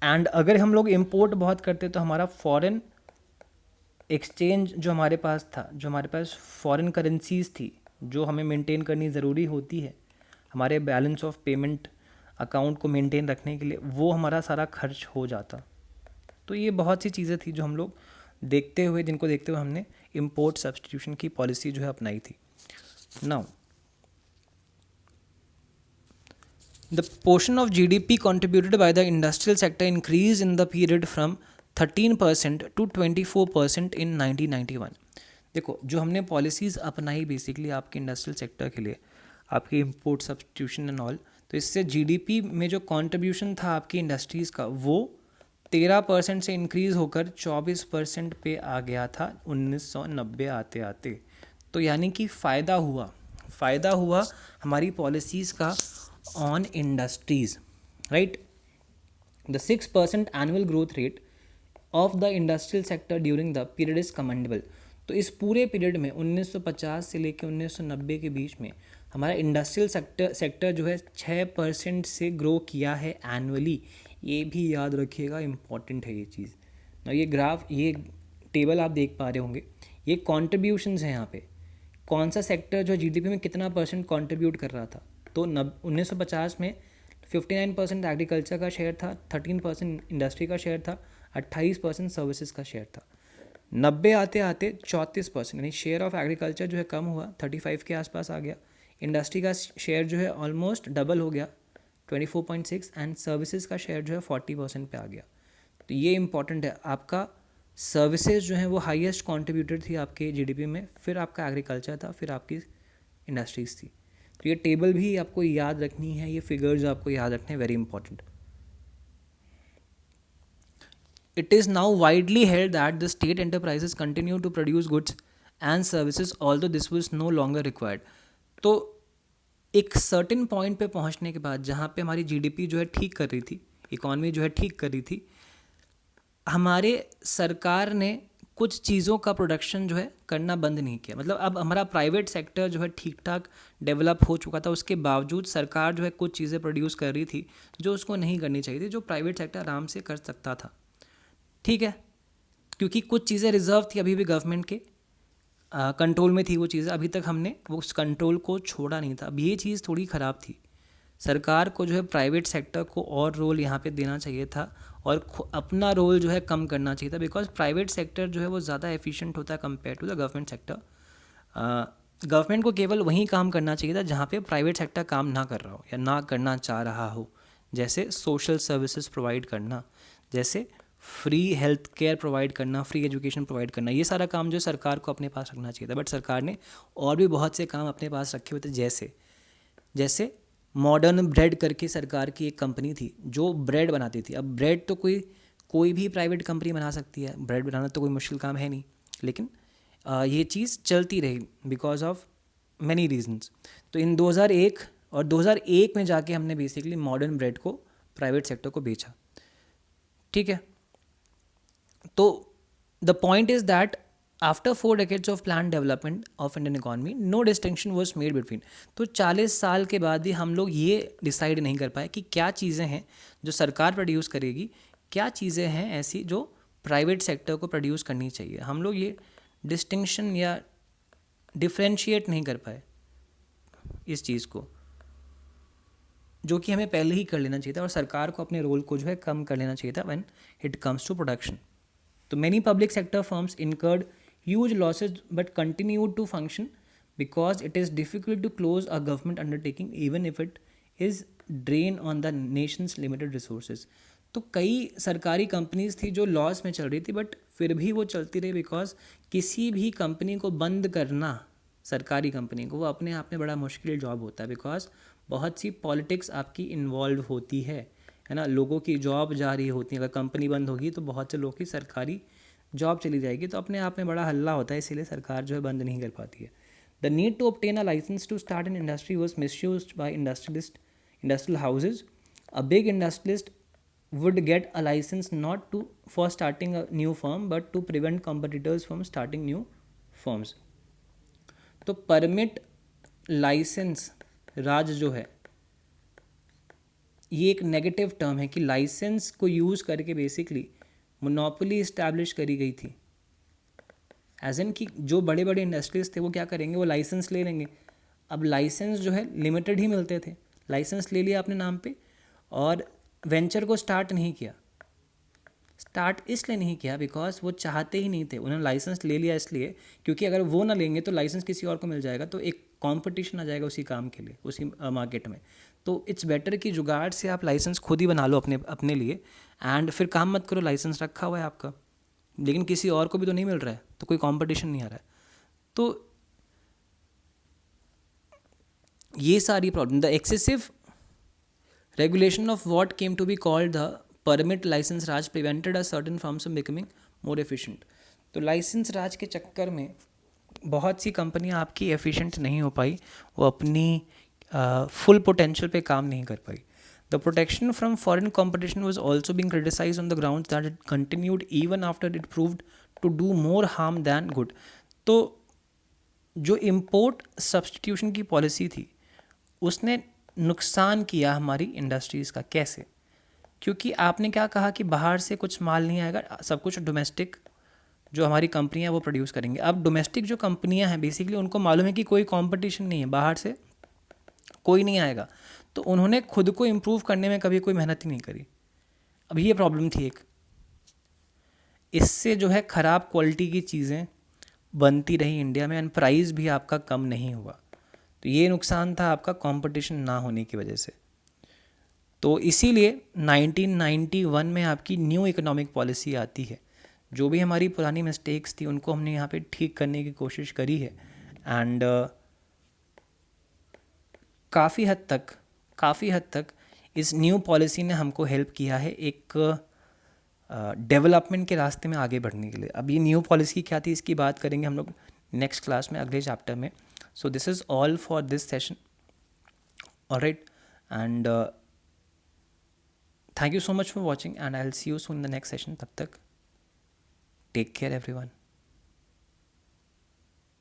एंड अगर हम लोग इम्पोर्ट बहुत करते तो हमारा फॉरेन एक्सचेंज जो हमारे पास था, जो हमारे पास फॉरेन करेंसीज थी जो हमें मेंटेन करनी ज़रूरी होती है हमारे बैलेंस ऑफ पेमेंट अकाउंट को मेंटेन रखने के लिए, वो हमारा सारा खर्च हो जाता। तो ये बहुत सी चीज़ें थी जो हम लोग जिनको देखते हुए हमने इम्पोर्ट सब्सटीट्यूशन की पॉलिसी जो है अपनाई थी। Now the portion of GDP contributed by the industrial sector increase in the period from 13% to 24% in 1991। देखो जो हमने पॉलिसीज़ अपनाई बेसिकली आपके इंडस्ट्रियल सेक्टर के लिए, आपके इम्पोर्ट सब्सटीट्यूशन एंड ऑल, तो इससे जीडीपी में जो कंट्रीब्यूशन था आपकी इंडस्ट्रीज़ का वो 13% से इंक्रीज़ होकर 24% पे आ गया था 1990 आते आते। तो यानी कि फ़ायदा हुआ हमारी पॉलिसीज़ का on industries, right. The 6% annual growth rate of the industrial sector during the period is commendable. तो इस पूरे पीरियड में 1950 से लेकर 1990 के बीच में हमारा इंडस्ट्रियल सेक्टर जो है 6% से ग्रो किया है एनुअली। ये भी याद रखिएगा, इम्पॉर्टेंट है ये चीज़ ना। ये ग्राफ, ये टेबल आप देख पा रहे होंगे, ये कॉन्ट्रीब्यूशंस हैं यहाँ पे, कौन सा सेक्टर जो जीडीपी में कितना परसेंट कंट्रीब्यूट कर रहा था। तो 1950 में 59% एग्रीकल्चर का शेयर था, 13% इंडस्ट्री का शेयर था, 28% सर्विसेज का शेयर था। 90 आते आते 34%, यानी शेयर ऑफ एग्रीकल्चर जो है कम हुआ, 35 के आसपास आ गया। इंडस्ट्री का शेयर जो है ऑलमोस्ट डबल हो गया, 24.6, एंड सर्विसेज का शेयर जो है 40% पे आ गया। तो ये इंपॉर्टेंट है, आपका सर्विसेज जो है वो हाईएस्ट कंट्रीब्यूटर थी आपके जीडीपी में, फिर आपका एग्रीकल्चर था, फिर आपकी इंडस्ट्रीज थी। तो ये टेबल भी आपको याद रखनी है, ये फिगर्स आपको याद रखने हैं, very important. It is now widely held that the state enterprises continue to produce goods and services although this was no longer required। तो एक सर्टेन पॉइंट पे पहुंचने के बाद जहाँ पे हमारी जीडीपी जो है ठीक कर रही थी, इकॉनमी जो है ठीक कर रही थी, हमारे सरकार ने कुछ चीज़ों का प्रोडक्शन जो है करना बंद नहीं किया। मतलब अब हमारा प्राइवेट सेक्टर जो है ठीक ठाक डेवलप हो चुका था, उसके बावजूद सरकार जो है कुछ चीज़ें प्रोड्यूस कर रही थी जो उसको नहीं करनी चाहिए थी, जो प्राइवेट सेक्टर आराम से कर सकता था, ठीक है। क्योंकि कुछ चीज़ें रिजर्व थी अभी भी गवर्नमेंट के कंट्रोल में थी, वो चीज़ें अभी तक हमने वो उस कंट्रोल को छोड़ा नहीं था। अब ये चीज़ थोड़ी ख़राब थी, सरकार को जो है प्राइवेट सेक्टर को और रोल यहाँ पे देना चाहिए था और अपना रोल जो है कम करना चाहिए था, बिकॉज प्राइवेट सेक्टर जो है वो ज़्यादा एफिशिएंट होता है compare to the government sector. Government को केवल वहीं काम करना चाहिए था जहाँ पे प्राइवेट सेक्टर काम ना कर रहा हो या ना करना चाह रहा हो, जैसे सोशल सर्विसेज प्रोवाइड करना, जैसे फ्री हेल्थ केयर प्रोवाइड करना, फ्री एजुकेशन प्रोवाइड करना। ये सारा काम जो सरकार को अपने पास रखना चाहिए था, बट सरकार ने और भी बहुत से काम अपने पास रखे हुए थे, जैसे मॉडर्न ब्रेड करके सरकार की एक कंपनी थी जो ब्रेड बनाती थी। अब ब्रेड तो कोई भी प्राइवेट कंपनी बना सकती है, ब्रेड बनाना तो कोई मुश्किल काम है नहीं, लेकिन ये चीज़ चलती रही बिकॉज ऑफ मैनी रीजंस। तो इन 2001 और 2001 में जाके हमने बेसिकली मॉडर्न ब्रेड को प्राइवेट सेक्टर को बेचा, ठीक है। तो the point is that after 4 decades of plan development of Indian economy no distinction was made between. तो 40 साल के बाद भी हम लोग ये डिसाइड नहीं कर पाए कि क्या चीज़ें हैं जो सरकार प्रोड्यूस करेगी, क्या चीज़ें हैं ऐसी जो प्राइवेट सेक्टर को प्रोड्यूस करनी चाहिए। हम लोग ये डिस्टिंक्शन या डिफ्रेंशिएट नहीं कर पाए इस चीज़ को, जो कि हमें पहले ही कर लेना चाहिए था, और सरकार को अपने रोल को जो है कम कर लेना चाहिए था when it comes to production. तो many public sector firms incurred huge losses but continued to function because it is difficult to close a government undertaking even if it is drain on the nation's limited resources. तो कई सरकारी companies थी जो loss में चल रही थी, but फिर भी वो चलती रही बिकॉज किसी भी कंपनी को बंद करना, सरकारी कंपनी को, वो अपने आप में बड़ा मुश्किल जॉब होता है बिकॉज बहुत सी पॉलिटिक्स आपकी इन्वॉल्व होती है ना। लोगों की जॉब जा रही होती है, अगर कंपनी बंद होगी तो बहुत से लोगों की सरकारी जॉब चली जाएगी, तो अपने आप में बड़ा हल्ला होता है, इसीलिए सरकार जो है बंद नहीं कर पाती है। The need to obtain a license to start an industry was misused by industrial houses. A big industrialist would get a license not to for starting a new firm but to prevent competitors from starting new firms। तो permit licence राज जो है ये एक negative term है कि licence को use करके basically monopoly establish करी गई थी। एज एन कि जो बड़े बड़े इंडस्ट्रीज थे वो क्या करेंगे, वो लाइसेंस ले लेंगे। अब लाइसेंस जो है लिमिटेड ही मिलते थे, लाइसेंस ले लिया अपने नाम पे और वेंचर को स्टार्ट नहीं किया। स्टार्ट इसलिए नहीं किया बिकॉज वो चाहते ही नहीं थे, उन्होंने लाइसेंस ले लिया इसलिए क्योंकि अगर वो ना लेंगे तो लाइसेंस किसी और को मिल जाएगा, तो एक कंपटीशन आ जाएगा उसी काम के लिए, उसी मार्केट में। तो इट्स बेटर कि जुगाड़ से आप लाइसेंस खुद ही बना लो अपने लिए, एंड फिर काम मत करो, लाइसेंस रखा हुआ है आपका लेकिन किसी और को भी तो नहीं मिल रहा है, तो कोई कंपटीशन नहीं आ रहा है। तो ये सारी problem, the excessive regulation of what came to be called the permit license raj prevented a certain firms from becoming more efficient। तो लाइसेंस राज के चक्कर में बहुत सी कंपनियां आपकी एफिशिएंट नहीं हो पाई, वो अपनी फुल पोटेंशियल पे काम नहीं कर पाई। The protection from foreign competition was also being criticise on the ground that it continued even after it proved to do more harm than good. तो जो इम्पोर्ट सब्सटीट्यूशन की पॉलिसी थी उसने नुकसान किया हमारी इंडस्ट्रीज़ का। कैसे? क्योंकि आपने क्या कहा कि बाहर से कुछ माल नहीं आएगा, सब कुछ डोमेस्टिक जो हमारी कंपनियां वो प्रोड्यूस करेंगे। अब डोमेस्टिक जो कंपनियां हैं बेसिकली उनको मालूम है कि कोई कंपटीशन नहीं है, बाहर से कोई नहीं आएगा, तो उन्होंने खुद को इम्प्रूव करने में कभी कोई मेहनत ही नहीं करी। अब ये प्रॉब्लम थी एक, इससे जो है ख़राब क्वालिटी की चीज़ें बनती रही इंडिया में एंड प्राइस भी आपका कम नहीं हुआ। तो ये नुकसान था आपका कंपटीशन ना होने की वजह से। तो इसीलिए 1991 में आपकी न्यू इकोनॉमिक पॉलिसी आती है। जो भी हमारी पुरानी मिस्टेक्स थी उनको हमने यहाँ पे ठीक करने की कोशिश करी है, एंड काफ़ी हद तक इस न्यू पॉलिसी ने हमको हेल्प किया है एक डेवलपमेंट के रास्ते में आगे बढ़ने के लिए। अब ये न्यू पॉलिसी क्या थी इसकी बात करेंगे हम लोग नेक्स्ट क्लास में, अगले चैप्टर में। So this is all for this session. All right, and thank you so much for watching, and I'll see you soon in the next session. Tab tak, take care everyone.